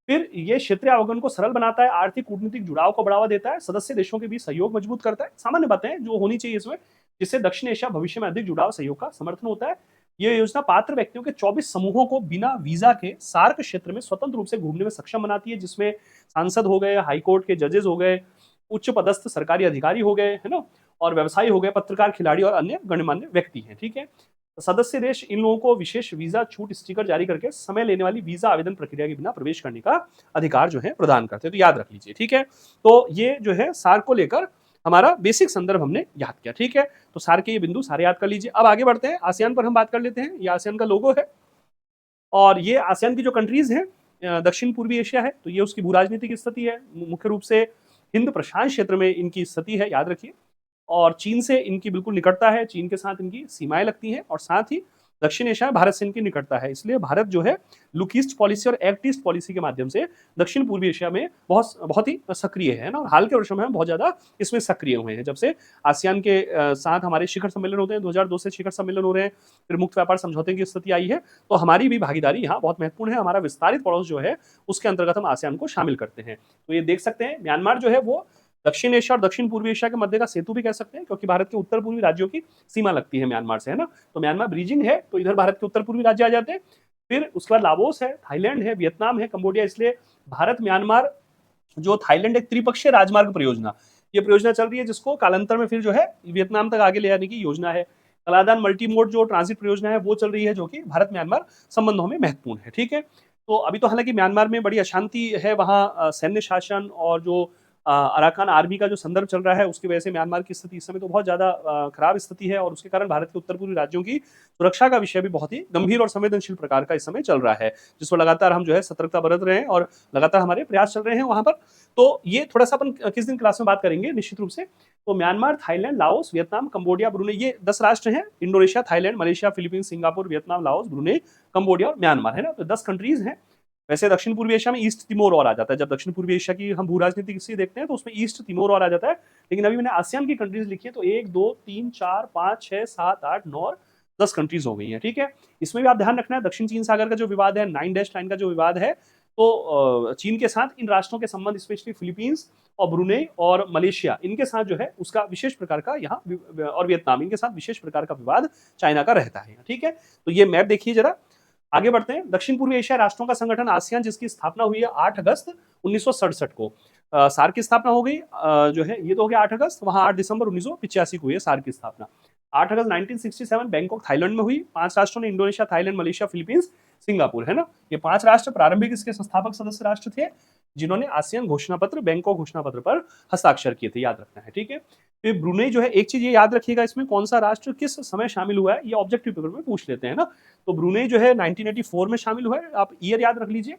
फिर ये क्षेत्रीय अवगम को सरल बनाता है, आर्थिक कूटनीतिक जुड़ाव को बढ़ावा देता है, सदस्य देशों के बीच सहयोग मजबूत करता है। सामान्य बातें जो होनी चाहिए इसमें, जिससे दक्षिण एशिया भविष्य में अधिक जुड़ाव सहयोग का समर्थन होता है। ये योजना पात्र व्यक्तियों के 24 समूहों को बिना वीजा के सार्क क्षेत्र में स्वतंत्र रूप से घूमने में सक्षम बनाती है, जिसमें सांसद हो गए, हाईकोर्ट के जजेस हो गए, उच्च पदस्थ सरकारी अधिकारी हो गए, है ना, और व्यवसायी हो गए, पत्रकार, खिलाड़ी और अन्य गणमान्य व्यक्ति हैं। ठीक है, सदस्य देश इन लोगों को विशेष वीजा छूट स्टिकर जारी करके समय लेने वाली वीजा आवेदन प्रक्रिया के बिना प्रवेश करने का अधिकार जो है प्रदान करते हैं। तो याद रख लीजिए। ठीक है, तो ये जो है सार्क को लेकर हमारा बेसिक संदर्भ हमने याद किया। ठीक है, तो सार्क के ये बिंदु सारे याद कर लीजिए। अब आगे बढ़ते हैं, आसियान पर हम बात कर लेते हैं। ये आसियान का लोगो है और ये आसियान की जो कंट्रीज हैं दक्षिण पूर्वी एशिया है, तो ये उसकी भू राजनीतिक स्थिति है। मुख्य रूप से हिंद प्रशांत क्षेत्र में इनकी स्थिति है, याद रखिए। और चीन से इनकी बिल्कुल निकटता है, चीन के साथ इनकी सीमाएं लगती हैं, और साथ ही दक्षिण एशिया में भारत से इनकी निकटता है। इसलिए भारत जो है लुक ईस्ट पॉलिसी और एक्ट ईस्ट पॉलिसी के माध्यम से दक्षिण पूर्वी एशिया में बहुत बहुत ही सक्रिय है ना। हाल के वर्षों में हम बहुत ज्यादा इसमें सक्रिय हुए हैं, जब से आसियान के साथ हमारे शिखर सम्मेलन होते हैं, 2002 से शिखर सम्मेलन हो रहे हैं, फिर मुक्त व्यापार समझौते की स्थिति आई है, तो हमारी भी भागीदारी यहाँ बहुत महत्वपूर्ण है। हमारा विस्तारित पड़ोस जो है उसके अंतर्गत हम आसियान को शामिल करते हैं। तो ये देख सकते हैं, म्यांमार जो है वो दक्षिण एशिया और दक्षिण पूर्वी एशिया के मध्य का सेतु भी कह सकते हैं, क्योंकि भारत के उत्तर पूर्वी राज्यों की सीमा लगती है म्यांमार से, है ना। तो म्यांमार ब्रिजिंग है, तो इधर भारत के उत्तर पूर्वी राज्य आ जाते हैं। फिर उसके बाद लाओस है, थाईलैंड है, वियतनाम है, कंबोडिया। इसलिए भारत म्यांमार जो थाईलैंड एक त्रिपक्षीय राजमार्ग परियोजना, ये परियोजना चल रही है, जिसको कालांतर में फिर जो है वियतनाम तक आगे ले जाने की योजना है। कलादान मल्टी मोड जो ट्रांजिट परियोजना है वो चल रही है, जो कि भारत म्यांमार संबंधों में महत्वपूर्ण है। ठीक है, तो अभी तो हालांकि म्यांमार में बड़ी अशांति है, वहाँ सैन्य शासन और जो अराकान आर्मी का जो संदर्भ चल रहा है, उसकी वजह से म्यांमार की स्थिति इस समय तो बहुत ज्यादा खराब स्थिति है, और उसके कारण भारत के उत्तर पूर्वी राज्यों की सुरक्षा का विषय भी बहुत ही गंभीर और संवेदनशील प्रकार का इस समय चल रहा है, जिस पर लगातार हम जो है सतर्कता बरत रहे हैं और लगातार हमारे प्रयास चल रहे हैं वहां पर। तो ये थोड़ा सा अपन किस दिन क्लास में बात करेंगे निश्चित रूप से। तो Myanmar, Thailand, Laos, Vietnam, Cambodia, Brunei, ये 10 राष्ट्र हैं। Indonesia, Thailand, Malaysia, Philippines, Singapore, Vietnam, Laos, Brunei, Cambodia और म्यांमार, है ना। तो 10 कंट्रीज हैं। वैसे दक्षिण पूर्वी एशिया में ईस्ट तिमोर और आ जाता है, जब दक्षिण पूर्वी एशिया की हम भू राजनीतिक स्थिति देखते हैं तो उसमें ईस्ट तिमोर और आ जाता है। लेकिन अभी मैंने आसियान की कंट्रीज लिखी है, तो 1 2 3 4 5 6 7 8 9 और 10 कंट्रीज हो गई हैं। ठीक है, इसमें भी आप ध्यान रखना है, दक्षिण चीन सागर का जो विवाद है, 9 डैश लाइन का जो विवाद है, तो चीन के साथ इन राष्ट्रों के संबंध, स्पेशली फिलीपींस और ब्रुनेई और मलेशिया, इनके साथ जो है उसका विशेष प्रकार का यहाँ, और वियतनाम, इनके साथ विशेष प्रकार का विवाद चाइना का रहता है। ठीक है, तो ये मैप देखिए जरा। आगे बढ़ते हैं। दक्षिण पूर्वी एशिया राष्ट्रों का संगठन आसियान, जिसकी स्थापना हुई है 8 अगस्त 1967 को। सार्क की स्थापना हो गई जो है, ये तो हो गया 8 अगस्त, वहां 8 दिसंबर 1985 को हुई है सार्क की स्थापना। 8 अगस्त 1967 बैंकॉक थाईलैंड में हुई। 5 राष्ट्रों ने, Indonesia, Thailand, Malaysia, Philippines, Singapore, है ना। ये 5 राष्ट्र प्रारंभिक इसके संस्थापक सदस्य राष्ट्र थे, जिन्होंने आसियान घोषणा पत्र, बैंकॉक घोषणा पत्र पर हस्ताक्षर किए थे, याद रखना है। ठीक है, फिर ब्रुनेई जो है, एक चीज ये याद रखिएगा, इसमें कौन सा राष्ट्र किस समय शामिल हुआ है, ये ऑब्जेक्टिव पेपर में पूछ लेते हैं ना। तो ब्रुनेई जो है 1984 में शामिल हुआ है, आप ईयर याद रख लीजिए।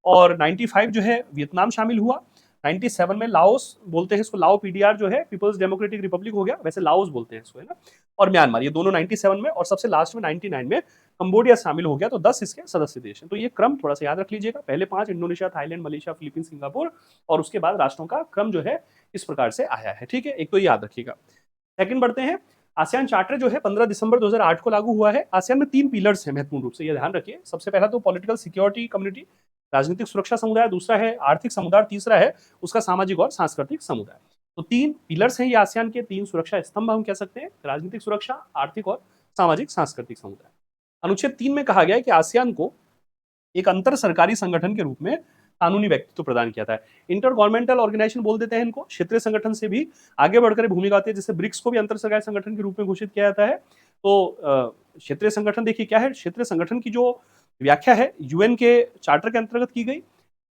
और 95 जो है वियतनाम शामिल हुआ। 97 में लाओस, बोलते हैं इसको, लाओ पीडीआर जो है, पीपल्स डेमोक्रेटिक रिपब्लिक हो गया, वैसे लाओस बोलते हैं इसको, है ना। और म्यांमार, ये दोनों 97 में, और सबसे लास्ट में 99 में कंबोडिया शामिल हो गया। तो 10 इसके सदस्य देश हैं। तो ये क्रम थोड़ा सा याद रख लीजिएगा, पहले 5 Indonesia, Thailand, Malaysia, Philippines, Singapore, और उसके बाद राष्ट्रों का क्रम जो है इस प्रकार से आया है। ठीक है, एक तो याद रखिएगा। सेकंड बढ़ते हैं। आसियान चार्टर जो है 15 दिसंबर 2008 को लागू हुआ है। आसियान में 3 पिलर्स हैं महत्वपूर्ण रूप से, ये ध्यान रखिए। सबसे पहला तो पॉलिटिकल सिक्योरिटी कम्युनिटी, राजनीतिक सुरक्षा समुदाय, दूसरा है आर्थिक समुदाय, तीसरा है उसका सामाजिक और सांस्कृतिक समुदाय। तो 3 पिलर्स हैं ये आसियान के, 3 सुरक्षा स्तंभ हम कह सकते हैं, राजनीतिक सुरक्षा, आर्थिक और सामाजिक सांस्कृतिक समुदाय। अनुच्छेद 3 में कहा गया है कि आसियान को एक अंतर सरकारी संगठन के रूप में कानूनी व्यक्तित्व प्रदान किया था। इंटर गवर्नमेंटल ऑर्गेनाइजेशन बोल देते हैं इनको, क्षेत्रीय संगठन से भी आगे बढ़कर भूमिका आती है, जैसे ब्रिक्स को भी अंतर सरकारी संगठन के रूप में घोषित किया जाता है। तो क्षेत्रीय संगठन देखिए क्या है, क्षेत्रीय संगठन की जो व्याख्या है यूएन के चार्टर के अंतर्गत की गई।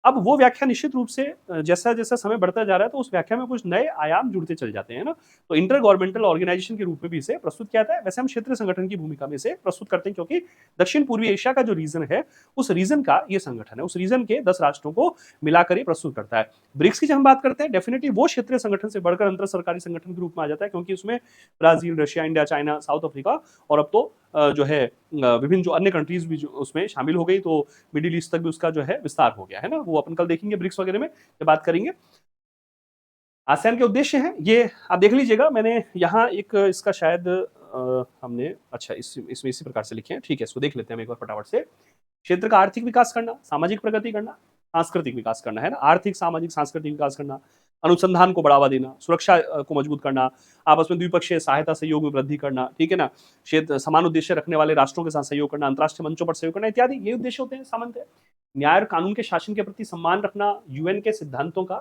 अब वो व्याख्या निश्चित रूप से जैसा-जैसा समय बढ़ता जा रहा है तो उस व्याख्या में कुछ नए आयाम जुड़ते चले जाते हैं ना। तो इंटर गवर्नमेंटल ऑर्गेनाइजेशन के रूप में भी इसे प्रस्तुत किया जाता है। वैसे हम क्षेत्रीय संगठन की भूमिका में इसे प्रस्तुत करते हैं क्योंकि दक्षिण पूर्वी एशिया का जो रीजन है, उस रीजन का ये संगठन है। उस रीजन के 10 राष्ट्रों को मिलाकर ये प्रस्तुत करता है। ब्रिक्स की जब हम बात करते हैं डेफिनिटली वो क्षेत्रीय संगठन से बढ़कर अंतर सरकारी संगठन के रूप में आ जाता है क्योंकि उसमें Brazil, Russia, India, China, south Africa और अब तो जो है विभिन्न जो अन्य कंट्रीज भी जो उसमें शामिल हो गई, तो मिडिल ईस्ट तक भी उसका जो है विस्तार हो गया है ना। वो अपन कल देखेंगे ब्रिक्स वगैरह में जब बात करेंगे। आसियान के उद्देश्य हैं ये आप देख लीजिएगा, मैंने यहाँ एक इसका शायद हमने अच्छा इसमें इसी प्रकार से लिखे हैं, ठीक है, इसको देख लेते हैं हम एक बार फटाफट से। क्षेत्र का आर्थिक विकास करना, सामाजिक प्रगति करना, सांस्कृतिक विकास करना है ना, आर्थिक, सामाजिक, सांस्कृतिक विकास करना, अनुसंधान को बढ़ावा देना, सुरक्षा को मजबूत करना, आपस में द्विपक्षीय सहायता सहयोग में वृद्धि करना, ठीक है ना, क्षेत्र समान उद्देश्य रखने वाले राष्ट्रों के साथ सहयोग करना, अंतर्राष्ट्रीय मंचों पर सहयोग करना इत्यादि ये उद्देश्य होते हैं सामान्यतः। न्याय और कानून के शासन के प्रति सम्मान रखना, यूएन के सिद्धांतों का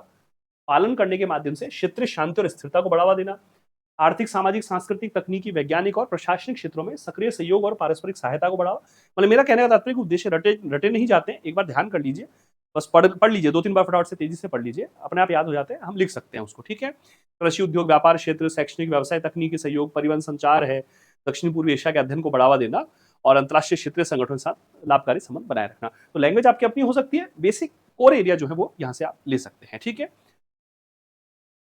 पालन करने के माध्यम से क्षेत्रीय शांति और स्थिरता को बढ़ावा देना, आर्थिक, सामाजिक, सांस्कृतिक, तकनीकी, वैज्ञानिक और प्रशासनिक क्षेत्रों में सक्रिय सहयोग और पारस्परिक सहायता को बढ़ावा। मतलब मेरा कहने का तात्पर्य उद्देश्य रटे नहीं जाते हैं, एक बार ध्यान कर लीजिए, बस पढ़ लीजिए, 2-3 बार फटाफट से तेजी से पढ़ लीजिए, अपने आप याद हो जाते हैं, हम लिख सकते हैं उसको, ठीक है। कृषि, उद्योग, व्यापार क्षेत्र, शैक्षणिक, व्यवसाय, तकनीकी सहयोग, परिवहन, संचार है, दक्षिण पूर्वी एशिया के अध्ययन को बढ़ावा देना और अंतर्राष्ट्रीय क्षेत्रीय संगठनों के साथ लाभकारी संबंध बनाए रखना। तो लैंग्वेज आपकी अपनी हो सकती है, बेसिक कोर एरिया जो है वो यहाँ से आप ले सकते हैं, ठीक है।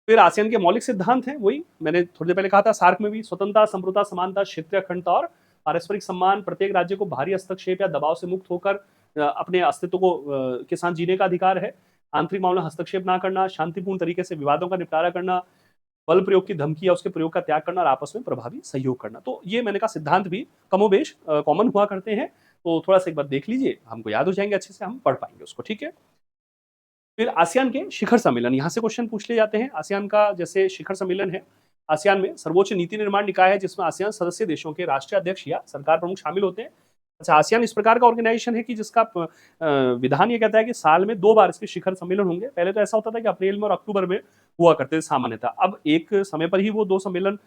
फिर आसियान के मौलिक सिद्धांत हैं, वही मैंने थोड़ी देर पहले कहा था, सार्क में भी स्वतंत्रता, संप्रभुता, समानता, क्षेत्रीय अखंडता और पारस्परिक सम्मान, प्रत्येक राज्य को बाहरी हस्तक्षेप या दबाव से मुक्त होकर अपने अस्तित्व को के साथ जीने का अधिकार है, आंतरिक मामलों में हस्तक्षेप ना करना, शांतिपूर्ण तरीके से विवादों का निपटारा करना, बल प्रयोग की धमकी या उसके प्रयोग का त्याग करना और आपस में प्रभावी सहयोग करना। तो ये मैंने कहा सिद्धांत भी कमोबेश कॉमन हुआ करते हैं, तो थोड़ा सा एक बार देख लीजिए, हमको याद हो जाएंगे अच्छे से, हम पढ़ पाएंगे उसको, ठीक है। फिर आसियान के शिखर सम्मेलन, यहाँ से क्वेश्चन पूछ लिए जाते हैं। आसियान का जैसे शिखर सम्मेलन है, आसियान में सर्वोच्च नीति निर्माण निकाय है जिसमें आसियान सदस्य देशों के राष्ट्रीय अध्यक्ष या सरकार प्रमुख शामिल होते हैं। अच्छा, आसियान इस प्रकार का ऑर्गेनाइजेशन है कि जिसका विधान ये कहता है कि साल में 2 बार इसके शिखर सम्मेलन होंगे। पहले तो ऐसा होता था कि अप्रैल में और अक्टूबर में हुआ करते थे सामान्यतः, अब एक समय पर ही वो 2 सम्मेलन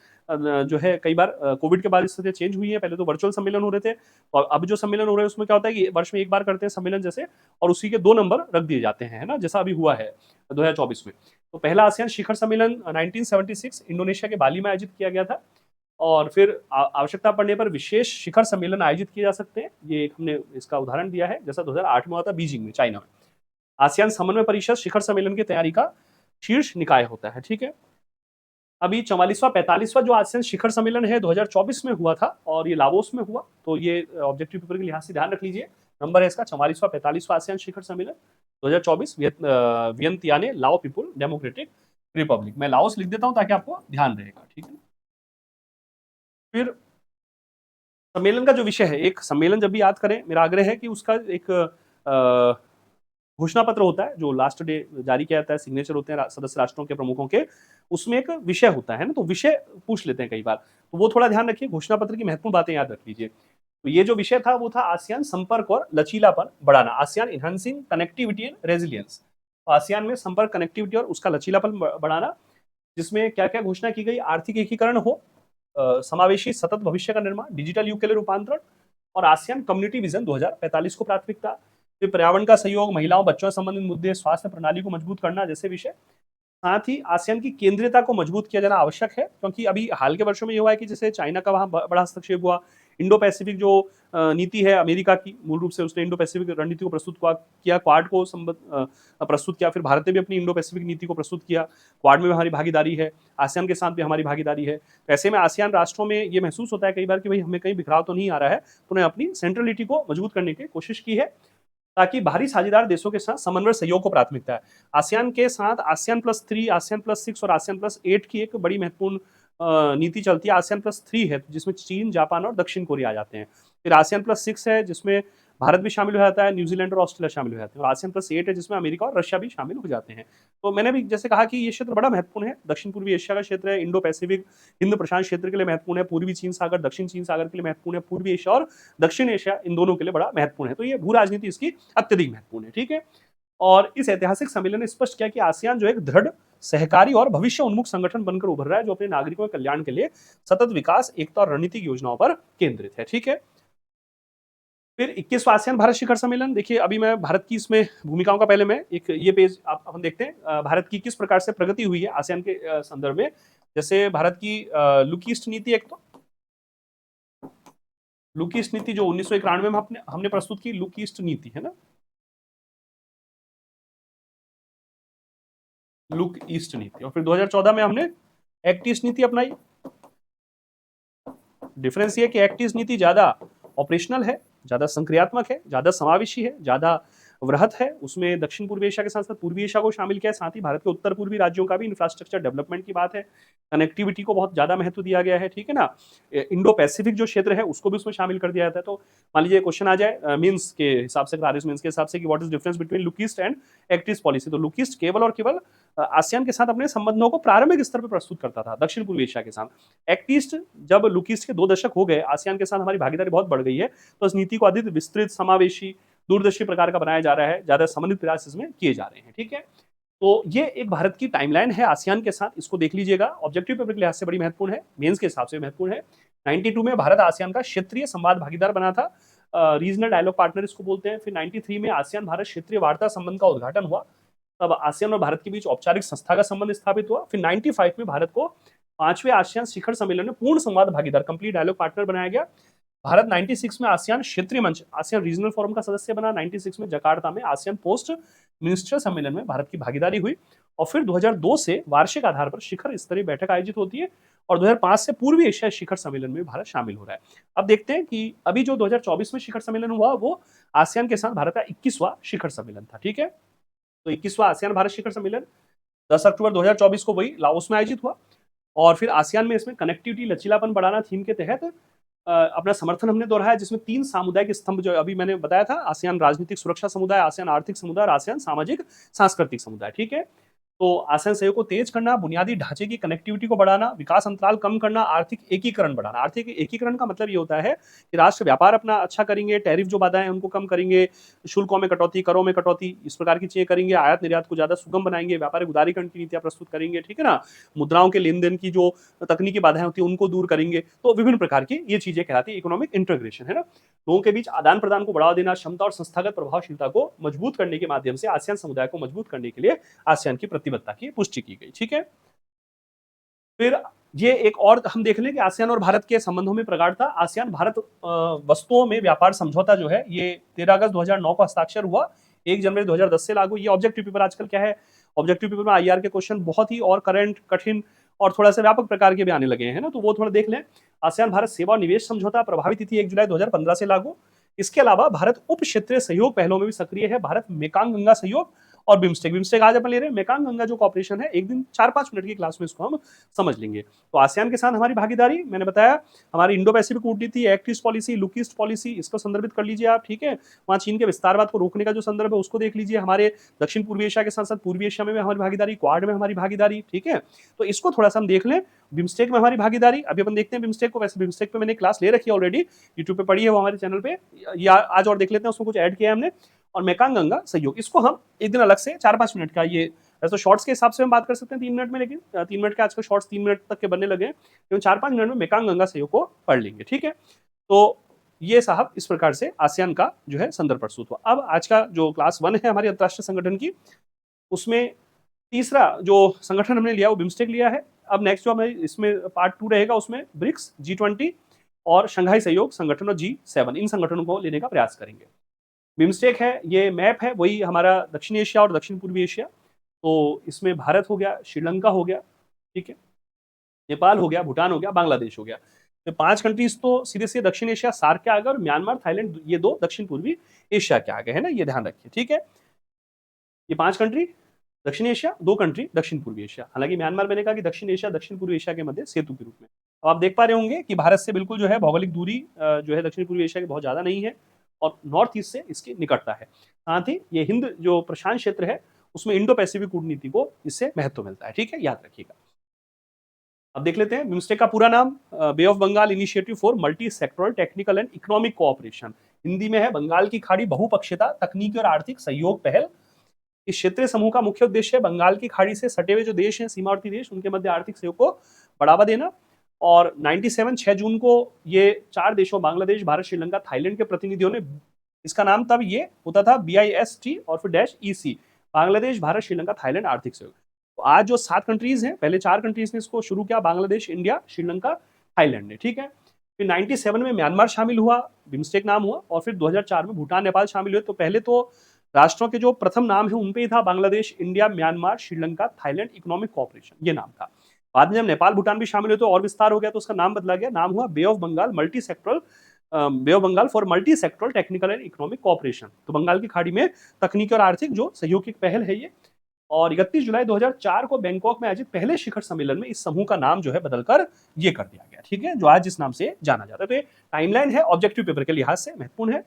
जो है कई बार कोविड के बाद स्थिति चेंज हुई है, पहले तो वर्चुअल सम्मेलन हो रहे थे और अब जो सम्मेलन हो रहे हैं उसमें क्या होता है कि वर्ष में एक बार करते हैं सम्मेलन जैसे, और उसी के 2 नंबर रख दिए जाते हैं, है ना, जैसा अभी हुआ है 2024 में। तो पहला आसियान शिखर सम्मेलन 1976 इंडोनेशिया के बाली में आयोजित किया गया था और फिर आवश्यकता पड़ने पर विशेष शिखर सम्मेलन आयोजित किए जा सकते हैं। ये एक हमने इसका उदाहरण दिया है, जैसा 2008 में हुआ था बीजिंग में, चाइना में। आसियान समन्वय परिषद शिखर सम्मेलन की तैयारी का शीर्ष निकाय होता है, ठीक है। अभी 44वां 45वां जो आसियान शिखर सम्मेलन है 2024 में हुआ था और ये लाओस में हुआ, तो ये ऑब्जेक्टिव पेपर के लिहाज से ध्यान रख लीजिए। नंबर है इसका 44वां 45वां आसियान शिखर सम्मेलन 2024 वियंतियाने लाओ पीपुल डेमोक्रेटिक रिपब्लिक। मैं लाओस लिख देता हूं ताकि आपको ध्यान रहेगा, ठीक है। फिर सम्मेलन का जो विषय है, एक सम्मेलन जब भी याद करें, मेरा आग्रह है कि उसका एक घोषणा पत्र होता है जो लास्ट डे जारी किया जाता है, सिग्नेचर होते हैं सदस्य राष्ट्रों के प्रमुखों के, उसमें एक विषय होता है ना, तो विषय पूछ लेते हैं कई बार, तो वो थोड़ा ध्यान रखिए, घोषणा पत्र की महत्वपूर्ण बातें याद रख लीजिए। तो ये जो विषय था वो था आसियान संपर्क और लचीलापन बढ़ाना, ASEAN enhancing connectivity and resilience. तो आसियान में संपर्क, कनेक्टिविटी और उसका लचीलापन बढ़ाना, जिसमें क्या क्या घोषणा की गई, आर्थिक एकीकरण हो, समावेशी सतत भविष्य का निर्माण, डिजिटल युग के लिए रूपांतरण और आसियान कम्युनिटी विजन 2045 को प्राथमिकता, फिर पर्यावरण का सहयोग, महिलाओं बच्चों से संबंधित मुद्दे, स्वास्थ्य प्रणाली को मजबूत करना जैसे विषय। साथ ही आसियान की केंद्रीयता को मजबूत किया जाना आवश्यक है, क्योंकि अभी हाल के वर्षों में ये हुआ है कि जैसे चाइना का वहाँ बड़ा हस्तक्षेप हुआ, इंडो पैसिफिक जो नीति है अमेरिका की, मूल रूप से उसने इंडो पैसिफिक रणनीति को प्रस्तुत किया, क्वाड को प्रस्तुत किया, फिर भारत ने भी अपनी इंडो पैसिफिक नीति को प्रस्तुत किया, क्वाड में हमारी भागीदारी है, आसियान के साथ भी हमारी भागीदारी है। ऐसे में आसियान राष्ट्रों में ये महसूस होता है कई बार कि भाई हमें कहीं बिखराव तो नहीं आ रहा है, तो उन्हें अपनी सेंट्रलिटी को मजबूत करने की कोशिश की है ताकि बाहरी साझेदार देशों के साथ समन्वय सहयोग को प्राथमिकता है। आसियान के साथ ASEAN+3, ASEAN+6 और ASEAN+8 की एक बड़ी महत्वपूर्ण नीति चलती है। ASEAN+3 है जिसमें चीन, जापान और दक्षिण कोरिया आ जाते हैं। फिर ASEAN+6 है जिसमें भारत भी शामिल हो जाता है, न्यूजीलैंड और ऑस्ट्रेलिया शामिल हो जाते हैं, और ASEAN+8 है जिसमें अमेरिका और रशिया भी शामिल हो जाते हैं। तो मैंने भी जैसे कहा कि ये क्षेत्र बड़ा महत्वपूर्ण है, दक्षिण पूर्वी एशिया का क्षेत्र है, इंडो पैसिफिक हिंद प्रशांत क्षेत्र के लिए महत्वपूर्ण है, पूर्वी चीन सागर, दक्षिण चीन सागर के लिए महत्वपूर्ण है, पूर्वी एशिया और दक्षिण एशिया इन दोनों के लिए बड़ा महत्वपूर्ण है। तो ये भू राजनीति इसकी अत्यधिक महत्वपूर्ण है, ठीक है। और इस ऐतिहासिक सम्मेलन ने स्पष्ट किया कि आसियान जो एक दृढ़ सहकारी और भविष्य उन्मुख संगठन बनकर उभर रहा है, जो अपने नागरिकों के कल्याण के लिए सतत विकास, एकता और रणनीतिक योजनाओं पर केंद्रित है। ठीक है। फिर 21वां आसियान भारत शिखर सम्मेलन, देखिए अभी मैं भारत की इसमें भूमिकाओं का पहले मैं एक ये पेज आप हम देखते हैं, भारत की किस प्रकार से प्रगति हुई है आसियान के संदर्भ में। जैसे भारत की लुक ईस्ट नीति, एक तो लुक ईस्ट नीति जो 1991 में हमने प्रस्तुत की, लुक ईस्ट नीति है ना, लुक ईस्ट नीति। और फिर 2014 में हमने एक्ट ईस्ट नीति अपनाई। डिफरेंस ये कि एक्ट ईस्ट नीति ज्यादा ऑपरेशनल है, ज्यादा संक्रियात्मक है, ज्यादा समावेशी है, ज्यादा वृहत है। उसमें दक्षिण पूर्वी एशिया के साथ साथ पूर्वी एशिया को शामिल किया है, साथ ही भारत के उत्तर पूर्वी राज्यों का भी इंफ्रास्ट्रक्चर डेवलपमेंट की बात है, कनेक्टिविटी को बहुत ज्यादा महत्व दिया गया है। ठीक है ना। इंडो पैसिफिक जो क्षेत्र है उसको भी उसमें शामिल कर दिया जाता है। तो मान लीजिए क्वेश्चन आ जाए मीन्स के हिसाब से, आरएस मीन्स के हिसाब से, कि what is difference between look east and act east policy, तो लुक ईस्ट केवल और केवल आसियान के साथ अपने संबंधों को प्रारंभिक स्तर पर प्रस्तुत करता था दक्षिण पूर्वी एशिया के साथ। एक्ट ईस्ट, जब लुक ईस्ट के 2 दशक हो गए, आसियान के साथ हमारी भागीदारी बहुत बढ़ गई है, तो इस नीति को अधिक विस्तृत, समावेशी, दूरदर्शी प्रकार का बनाया जा रहा है, ज्यादा समन्वित प्रयास इसमें किए जा रहे हैं। ठीक है। तो ये एक भारत की टाइमलाइन है आसियान के साथ, इसको देख लीजिएगा। ऑब्जेक्टिव पेपर के लिहाज से बड़ी महत्वपूर्ण है, मेंस के हिसाब से महत्वपूर्ण है। 92 में भारत आसियान का क्षेत्रीय संवाद भागीदार बना था, रीजनल डायलॉग पार्टनर इसको बोलते हैं। फिर 93 में आसियान भारत क्षेत्रीय वार्ता संबंध का उद्घाटन हुआ, तब आसियान और भारत के बीच औपचारिक संस्था का संबंध स्थापित हुआ। फिर 95 में भारत को 5वें आसियान शिखर सम्मेलन में पूर्ण संवाद भागीदार, कंप्लीट डायलॉग पार्टनर बनाया गया। भारत 96 में आसियान क्षेत्रीय मंच, आसियान रीजनल फोरम का सदस्य बना। 96 में जकार्ता में आसियान पोस्ट मिनिस्टर सम्मेलन में भारत की भागीदारी हुई। और फिर 2002 से वार्षिक आधार पर शिखर स्तरीय बैठक आयोजित होती है, और 2005 से पूर्वी एशिया शिखर सम्मेलन में भारत शामिल हो रहा है। अब देखते हैं कि अभी जो 2024 में शिखर सम्मेलन हुआ, वो आसियान के साथ भारत का 21वां शिखर सम्मेलन था। ठीक है। तो 21वां आसियान भारत शिखर सम्मेलन 10 अक्टूबर 2024 को वही लाओस में आयोजित हुआ। और फिर आसियान में इसमें कनेक्टिविटी, लचीलापन बढ़ाना थीम के तहत अपना समर्थन हमने दोहराया, जिसमें 3 सामुदायिक स्तंभ जो अभी मैंने बताया था, आसियान राजनीतिक सुरक्षा समुदाय, आसियान आर्थिक समुदाय और आसियान सामाजिक सांस्कृतिक समुदाय। ठीक है। तो आसियान सहयोग को तेज करना, बुनियादी ढांचे की कनेक्टिविटी को बढ़ाना, विकास अंतराल कम करना, आर्थिक एकीकरण बढ़ाना। आर्थिक एकीकरण का मतलब ये होता है कि राष्ट्र व्यापार अपना अच्छा करेंगे, टैरिफ जो बाधाएं हैं उनको कम करेंगे, शुल्कों में कटौती, करों में कटौती, इस प्रकार की चीजें करेंगे, आयात निर्यात को ज्यादा सुगम बनाएंगे, व्यापारिक उदारीकरण की नीतियां प्रस्तुत करेंगे। ठीक है ना। मुद्राओं के लेन देन की जो तकनीकी बाधाएं होती है उनको दूर करेंगे। तो विभिन्न प्रकार की ये चीजें कहलाती है इकोनॉमिक इंटीग्रेशन, है ना। लोगों के बीच आदान प्रदान को बढ़ावा देना, क्षमता और संस्थागत प्रभावशीलता को मजबूत करने के माध्यम से आसियान समुदाय को मजबूत करने के लिए आसियान की प्रतिबद्धता की पुष्टि की गई। ठीक है। फिर ये एक और हम देख लें कि आसियान और भारत के संबंधों में प्रगाढ़ता। आसियान भारत वस्तुओं में व्यापार समझौता जो है, ये 13 अगस्त 2009 को हस्ताक्षर हुआ, 1 जनवरी 2010 से लागू। ये ऑब्जेक्टिव पेपर आजकल क्या है, ऑब्जेक्टिव पेपर में आईआर के क्वेश्चन बहुत ही और करंट, कठिन और थोड़ा सा व्यापक प्रकार के भी आने लगे हैं ना, तो वो थोड़ा देख लें। आसियान भारत सेवा और निवेश समझौता प्रभावी तिथि 1 जुलाई 2015 से लागू। इसके अलावा भारत उप क्षेत्रीय सहयोग पहलों में भी सक्रिय है। भारत मेकांग गंगा सहयोग और बिम्स्टेक आज अपन ले रहे हैं। मेकांग गंगा जो कॉपरेशन है, एक दिन 4-5 मिनट की क्लास में इसको हम समझ लेंगे। तो आसियान के साथ हमारी भागीदारी मैंने बताया, हमारी इंडो पैसिफिक कूटनीति, act east policy, look east policy, इसको संदर्भित कर लीजिए आप। ठीक है। वहाँ चीन के विस्तारवाद को रोकने का जो संदर्भ है उसको देख लीजिए। हमारे दक्षिण पूर्वी एशिया के साथ साथ पूर्वी एशिया में हमारी भागीदारी, क्वाड में हमारी भागीदारी। ठीक है। तो इसको थोड़ा सा हम देख लें। बिम्स्टेक में हमारी भागीदारी, अभी अपन देखते हैं बिम्स्टेक को। वैसे बिम्स्टेक पे मैंने क्लास ले रखी है ऑलरेडी, यूट्यूब पे पढ़ी है वो हमारे चैनल पे, या आज और देख लेते हैं, उसको कुछ ऐड किया है हमने। और मेकांग गंगा सहयोग, इसको हम एक दिन अलग से 4-5 मिनट का, ये तो शॉर्ट्स के हिसाब से हम बात कर सकते हैं 3 मिनट में, लेकिन 3 मिनट के आजकल शॉर्ट्स 3 मिनट तक के बनने लगे हैं, लेकिन 4-5 मिनट में मेकांग गंगा सहयोग को पढ़ लेंगे। ठीक है। तो ये साहब इस प्रकार से आसियान का जो है संदर्भ प्रस्तुत हुआ। अब आज का जो क्लास 1 है हमारी अंतरराष्ट्रीय संगठन की, उसमें तीसरा जो संगठन हमने लिया वो बिम्स्टेक लिया है। अब नेक्स्ट जो हमें इसमें पार्ट 2 रहेगा, उसमें ब्रिक्स, G20 और शंघाई सहयोग संगठन और G7, इन संगठनों को लेने का प्रयास करेंगे। बिम्स्टेक है, ये मैप है वही हमारा दक्षिण एशिया और दक्षिण पूर्वी एशिया। तो इसमें भारत हो गया, श्रीलंका हो गया, ठीक है, नेपाल हो गया, भूटान हो गया, बांग्लादेश हो गया। तो 5 कंट्रीज तो सीधे सीधे दक्षिण एशिया सार्क के आगे, और म्यांमार, थाईलैंड, ये 2 दक्षिण पूर्वी एशिया के आगे है ना, ये ध्यान रखिए। ठीक है। ये 5 कंट्री दक्षिण एशिया, 2 कंट्री दक्षिण पूर्वी एशिया। हालांकि म्यांमार मैंने कहा कि दक्षिण एशिया दक्षिण पूर्वी एशिया के मध्य सेतु के रूप में। अब आप देख पा रहे होंगे कि भारत से बिल्कुल जो है भौगोलिक दूरी जो है दक्षिण पूर्वी एशिया की बहुत ज्यादा नहीं है, और नॉर्थ ईस्ट से इसकी निकटता है। साथ ही ये हिंद जो प्रशांत क्षेत्र है उसमें इंडो पैसिफिक कूटनीति को इससे महत्व मिलता है। ठीक है, याद रखिएगा। अब देख लेते हैं बिम्स्टेक का पूरा नाम, bay of Bengal initiative for multi sectoral technical and economic cooperation. Hindi में है बंगाल की खाड़ी बहुपक्षीयता, तकनीकी और आर्थिक सहयोग पहल। इस क्षेत्रीय समूह का मुख्य उद्देश्य बंगाल की खाड़ी से सटे हुए जो देश हैं, सीमावर्ती देश, उनके मध्य आर्थिक सहयोग को बढ़ावा देना। और 97 6 जून को ये 4 देशों बांग्लादेश, भारत, श्रीलंका, थाईलैंड के प्रतिनिधियों ने, इसका नाम तब ये होता था BIST और फिर -EC, बांग्लादेश, भारत, श्रीलंका, थाईलैंड आर्थिक सहयोग। तो आज जो 7 कंट्रीज हैं, पहले 4 कंट्रीज ने इसको शुरू किया, बांग्लादेश, इंडिया, श्रीलंका, थाईलैंड ने, ठीक है। फिर 97 में म्यांमार शामिल हुआ, बिम्स्टेक नाम हुआ, और फिर 2004 में भूटान, नेपाल शामिल हुए। तो पहले तो राष्ट्रों के जो प्रथम नाम है उन पे ही था Bangladesh, India, Myanmar, Sri Lanka, Thailand economic cooperation, ये नाम था। बाद में जब नेपाल, भूटान भी शामिल हुए तो और विस्तार हो गया, तो उसका नाम बदला गया, नाम हुआ bay of Bengal multi sectoral, bay of Bengal for multi sectoral technical and economic cooperation. तो बंगाल की खाड़ी में तकनीकी और आर्थिक जो सहयोग की पहल है ये। और 31 जुलाई 2004 को बैंकॉक में आयोजित पहले शिखर सम्मेलन में इस समूह का नाम जो है बदलकर ये कर दिया गया, ठीक है, जो आज इस नाम से जाना जाता है। तो ये टाइमलाइन है, ऑब्जेक्टिव पेपर के लिहाज से महत्वपूर्ण है।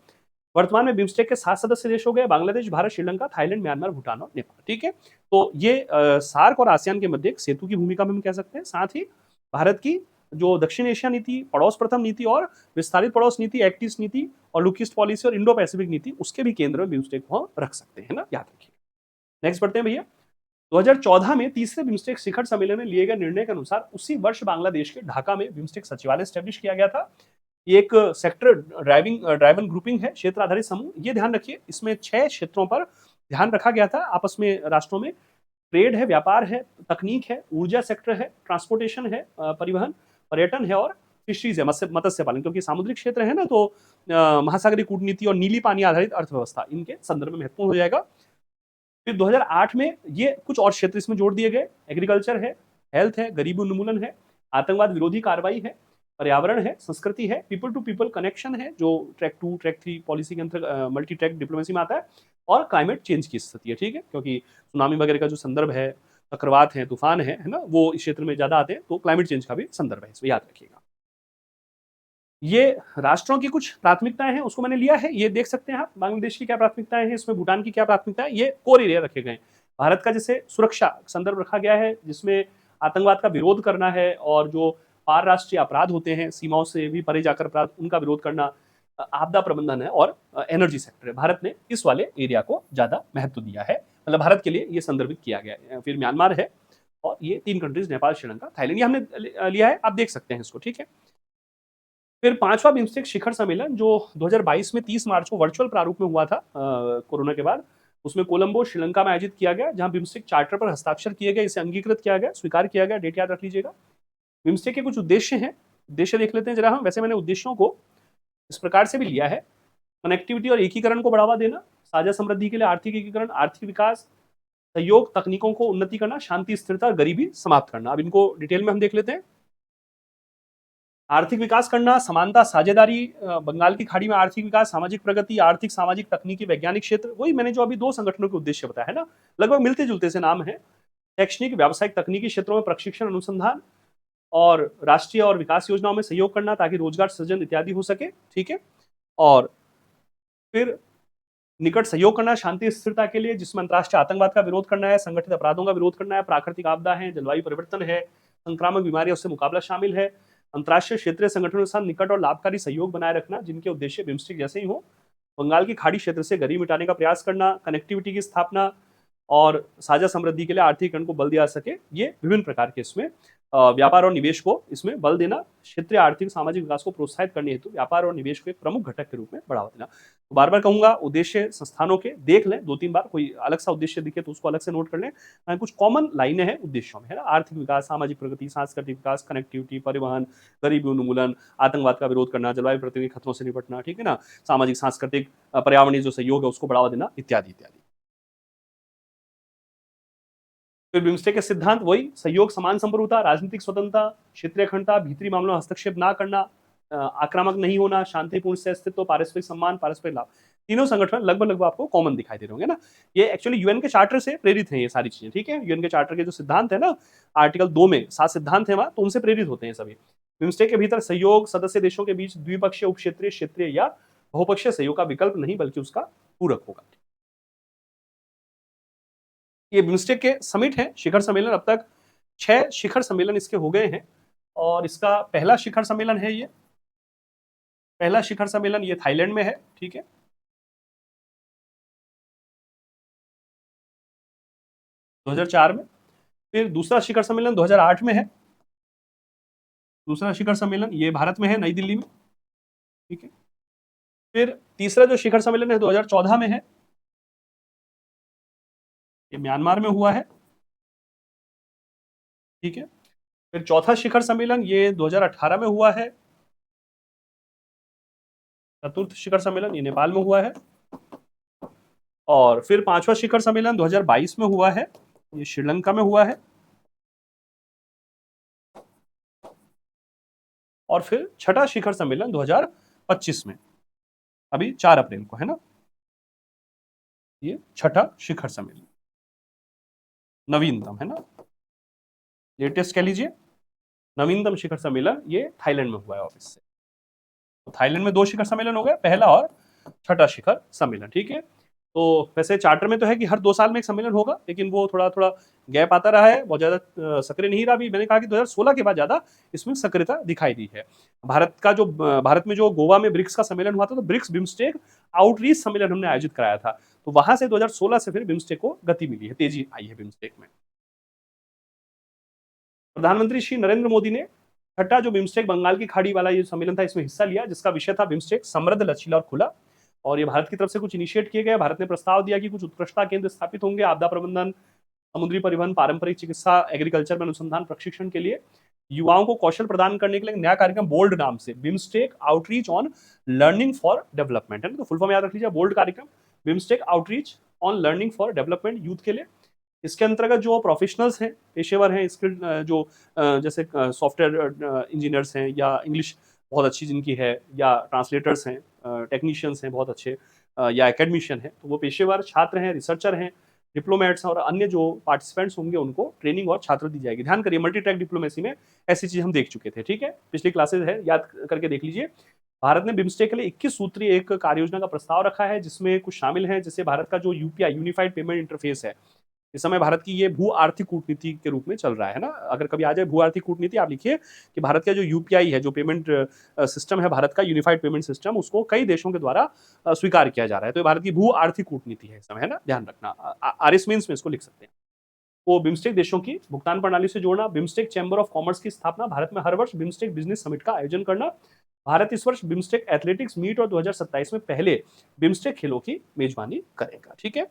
वर्तमान में बिम्स्टेक के 7 सदस्य देश हो गए, बांग्लादेश, भारत, श्रीलंका, थाईलैंड, म्यांमार, भूटान और नेपाल, ठीक है। तो ये सार्क और आसियान के मध्य एक सेतु की भूमिका में हम कह सकते हैं। साथ ही भारत की जो दक्षिण एशिया नीति, पड़ोस प्रथम नीति और विस्तारित पड़ोस नीति, एक्ट ईस्ट नीति और लुक ईस्ट पॉलिसी और इंडो पैसिफिक नीति, उसके भी केंद्र में बिम्स्टेक को हम रख सकते हैं ना, याद रखिए। नेक्स्ट बढ़ते हैं भैया। 2014 में तीसरे बिम्स्टेक शिखर सम्मेलन में लिए गए निर्णय के अनुसार उसी वर्ष बांग्लादेश के ढाका में बिम्स्टेक सचिवालय स्टैब्लिश किया गया था। ये एक सेक्टर ड्राइवन ग्रुपिंग है, क्षेत्र आधारित समूह। ये ध्यान रखिए, इसमें 6 क्षेत्रों पर ध्यान रखा गया था आपस में राष्ट्रों में। ट्रेड है, व्यापार है, तकनीक है, ऊर्जा सेक्टर है, ट्रांसपोर्टेशन है, परिवहन, पर्यटन है और फिशरीज है, मत्स्य पालन, क्योंकि सामुद्रिक क्षेत्र है ना, तो महासागरीय कूटनीति और नीली पानी आधारित अर्थव्यवस्था इनके संदर्भ में महत्वपूर्ण हो जाएगा। फिर 2008 में ये कुछ और क्षेत्र इसमें जोड़ दिए गए, एग्रीकल्चर है, हेल्थ है, गरीबी उन्मूलन है, आतंकवाद विरोधी कार्रवाई है, पर्यावरण है, संस्कृति है, पीपल टू पीपल कनेक्शन है जो ट्रैक 2 ट्रैक 3 पॉलिसी के अंतर्गत मल्टी ट्रैक डिप्लोमेसी में आता है, और क्लाइमेट चेंज की स्थिति है, ठीक है, क्योंकि सुनामी वगैरह का जो संदर्भ है, चक्रवात है, तूफान है ना, वो इस क्षेत्र में ज्यादा आते हैं, तो क्लाइमेट चेंज का भी संदर्भ है, इसमें याद रखिएगा। ये राष्ट्रों की कुछ प्राथमिकताएं हैं, उसको मैंने लिया है, ये देख सकते हैं आप, बांग्लादेश की क्या प्राथमिकताएं हैं, इसमें भूटान की क्या प्राथमिकताएं, ये कोर एरिया रखे गए। भारत का जैसे सुरक्षा संदर्भ रखा गया है, जिसमें आतंकवाद का विरोध करना है, और जो पार राष्ट्रीय अपराध होते हैं, सीमाओं से भी परे जाकर अपराध, उनका विरोध करना, आपदा प्रबंधन है, और एनर्जी सेक्टर है। भारत ने इस वाले एरिया को ज्यादा महत्व दिया है, मतलब भारत के लिए ये संदर्भित किया गया है। फिर म्यांमार है, और ये 3 कंट्रीज नेपाल, श्रीलंका, थाईलैंड, ये हमने लिया है, आप देख सकते हैं इसको, ठीक है। फिर 5वां बिम्स्टेक शिखर सम्मेलन जो 2022 में 30 मार्च को वर्चुअल प्रारूप में हुआ था कोरोना के बाद, उसमें कोलंबो, श्रीलंका में आयोजित किया गया, जहां बिम्स्टेक चार्टर पर हस्ताक्षर किए गए, इसे अंगीकृत किया गया, स्वीकार किया गया, डेट याद रख लीजिएगा। बिम्स्टेक के कुछ उद्देश्य हैं, उद्देश्य देख लेते हैं जरा हम। वैसे मैंने उद्देश्यों को इस प्रकार से भी लिया है, कनेक्टिविटी और एकीकरण को बढ़ावा देना, साझा समृद्धि के लिए आर्थिक एकीकरण, आर्थिक विकास, सहयोग, तकनीकों को उन्नति करना, शांति, स्थिरता और गरीबी समाप्त करना। अब इनको डिटेल में हम देख लेते हैं। आर्थिक विकास करना, समानता, साझेदारी, बंगाल की खाड़ी में आर्थिक विकास, सामाजिक प्रगति, आर्थिक, सामाजिक, तकनीकी, वैज्ञानिक क्षेत्र, वही मैंने जो अभी 2 संगठनों के उद्देश्य बताया है ना, लगभग मिलते जुलते से नाम है। शैक्षणिक, व्यावसायिक, तकनीकी क्षेत्रों में प्रशिक्षण, अनुसंधान और राष्ट्रीय और विकास योजनाओं में सहयोग करना, ताकि रोजगार सृजन इत्यादि हो सके, ठीक है। और फिर निकट सहयोग करना शांति स्थिरता के लिए, जिसमें अंतर्राष्ट्रीय आतंकवाद का विरोध करना है, संगठित अपराधों का विरोध करना है, प्राकृतिक आपदा है, जलवायु परिवर्तन है, संक्रामक बीमारियों से मुकाबला शामिल है, अंतर्राष्ट्रीय क्षेत्रीय संगठनों के साथ निकट और लाभकारी सहयोग बनाए रखना, जिनके उद्देश्य बिम्स्टेक जैसे ही हो, बंगाल की खाड़ी क्षेत्र से गरीबी मिटाने का प्रयास करना, कनेक्टिविटी की स्थापना और साझा समृद्धि के लिए आर्थिकरण को बल दिया सके, ये विभिन्न प्रकार के इसमें व्यापार और निवेश को इसमें बल देना, क्षेत्रीय आर्थिक सामाजिक विकास को प्रोत्साहित करने हेतु व्यापार और निवेश को एक प्रमुख घटक के रूप में बढ़ावा देना। तो बार बार कहूंगा, उद्देश्य संस्थानों के देख लें 2-3 बार, कोई अलग सा उद्देश्य दिखे तो उसको अलग से नोट कर लें। कुछ कॉमन लाइनें हैं उद्देश्यों में, है ना, आर्थिक विकास, सामाजिक प्रगति, सांस्कृतिक विकास, कनेक्टिविटी, परिवहन, गरीबी उन्मूलन, आतंकवाद का विरोध करना, जलवायु प्रतिनिधि खतरों से निपटना, ठीक है ना, सामाजिक, सांस्कृतिक, पर्यावरणीय जो सहयोग है उसको बढ़ावा देना, इत्यादि इत्यादि। फिर बिम्स्टेक के सिद्धांत वही, सहयोग, समान संप्रभुता, राजनीतिक स्वतंत्रता, क्षेत्रीय अखंडता, भीतरी मामलों में हस्तक्षेप ना करना, आक्रामक नहीं होना, शांतिपूर्ण सह अस्तित्व, पारस्परिक सम्मान, पारस्परिक लाभ। तीनों संगठन लगभग आपको कॉमन दिखाई दे रहे होंगे ना। ये एक्चुअली यूएन के चार्टर से प्रेरित हैं ये सारी चीजें, ठीक है। यूएन के चार्टर के जो सिद्धांत है ना, आर्टिकल 2 में 7 सिद्धांत है वहां, तो उनसे प्रेरित होते हैं सभी। बिम्स्टेक के भीतर सहयोग सदस्य देशों के बीच द्विपक्षीय, उपक्षेत्रीय, क्षेत्रीय या बहुपक्षीय सहयोग का विकल्प नहीं, बल्कि उसका पूरक होगा। ये बिम्स्टेक के समिट है, शिखर सम्मेलन। अब तक 6 शिखर सम्मेलन इसके हो गए हैं, और इसका पहला शिखर सम्मेलन है ये, पहला शिखर सम्मेलन ये थाईलैंड में है, ठीक है। 2004 में। फिर दूसरा शिखर सम्मेलन 2008 में है, दूसरा शिखर सम्मेलन ये भारत में है, नई दिल्ली में, ठीक है। फिर तीसरा जो शिखर सम्मेलन है 2014 में है, ये म्यांमार में हुआ है, ठीक है। फिर चौथा शिखर सम्मेलन ये 2018 में हुआ है, चतुर्थ शिखर सम्मेलन ये नेपाल में हुआ है, और फिर पांचवा शिखर सम्मेलन 2022 में हुआ है, ये श्रीलंका में हुआ है, और फिर छठा शिखर सम्मेलन 2025 में, अभी 4 अप्रैल को है ना, ये छठा शिखर सम्मेलन, नवीनतम है ना, लेटेस्ट कह लीजिए, नवीनतम शिखर सम्मेलन ये थाईलैंड में हुआ है ऑफिस से। तो थाईलैंड में 2 शिखर सम्मेलन हो गए, पहला और छठा शिखर सम्मेलन, ठीक है। तो वैसे चार्टर में तो है कि हर 2 साल में एक सम्मेलन होगा, लेकिन वो थोड़ा थोड़ा गैप आता रहा है, बहुत ज्यादा सक्रिय नहीं रहा। अभी मैंने कहा कि 2016 के बाद ज्यादा इसमें सक्रियता दिखाई दी है। भारत में जो गोवा में ब्रिक्स का सम्मेलन हुआ था, तो ब्रिक्स बिम्स्टेक आउटरीच सम्मेलन हमने आयोजित कराया था, तो वहां से 2016 से फिर बिम्स्टेक को गति मिली है, तेजी आई है बिम्स्टेक में। प्रधानमंत्री श्री नरेंद्र मोदी ने छठा जो बिम्स्टेक बंगाल की खाड़ी वाला ये सम्मेलन था, इसमें हिस्सा लिया, जिसका विषय था बिम्स्टेक समृद्ध, लचीला और खुला। और ये भारत की तरफ से कुछ इनिशिएट किए गए। भारत ने प्रस्ताव दिया कि कुछ उत्कृष्टता केंद्र स्थापित होंगे आपदा प्रबंधन, समुद्री परिवहन, पारंपरिक चिकित्सा, एग्रीकल्चर में अनुसंधान प्रशिक्षण के लिए। युवाओं को कौशल प्रदान करने के लिए नया कार्यक्रम बोल्ड नाम से, BIMSTEC outreach on learning for development, है ना, तो फुल फॉर्म याद रख लीजिए, बोल्ड कार्यक्रम BIMSTEC outreach on learning for development youth के लिए। इसके अंतर्गत जो प्रोफेशनल्स हैं, पेशेवर हैं, स्किल्ड, जो जैसे सॉफ्टवेयर इंजीनियर्स हैं, या इंग्लिश बहुत अच्छी जिनकी है, या ट्रांसलेटर्स हैं, टेक्नीशियंस हैं बहुत अच्छे, या एकेडमिशियन हैं, तो वो पेशेवर छात्र हैं, रिसर्चर हैं, डिप्लोमेट्स और अन्य जो पार्टिसिपेंट्स होंगे उनको ट्रेनिंग और छात्र दी जाएगी। ध्यान करिए, मल्टी ट्रैक डिप्लोमेसी में ऐसी चीज हम देख चुके थे, ठीक है, पिछली क्लासेज है, याद करके देख लीजिए। भारत ने बिम्स्टेक के लिए 21 सूत्रीय एक कार्य योजना का प्रस्ताव रखा है, जिसमें कुछ शामिल है, जैसे भारत का जो यूपीआई यूनिफाइड पेमेंट इंटरफेस है, इस समय भारत की ये भू आर्थिक कूटनीति के रूप में चल रहा है ना। अगर कभी आ जाए भू आर्थिक कूटनीति, आप लिखिए कि भारत का जो यूपीआई है, जो पेमेंट सिस्टम है भारत का, यूनिफाइड पेमेंट सिस्टम, उसको कई देशों के द्वारा स्वीकार किया जा रहा है। तो ये भारत की भू आर्थिक कूटनीति है इस समय, है ना, ध्यान रखना। आरएस मीन्स में इसको लिख सकते हैं। वो बिम्स्टेक देशों की भुगतान प्रणाली से जोड़ना, बिम्स्टेक चैम्बर ऑफ कॉमर्स की स्थापना, भारत में हर वर्ष बिम्स्टेक बिजनेस समिट का आयोजन करना। भारत इस वर्ष बिम्स्टेक एथलेटिक्स मीट और 2027 में पहले बिम्स्टेक खेलों की मेजबानी करेगा, ठीक है।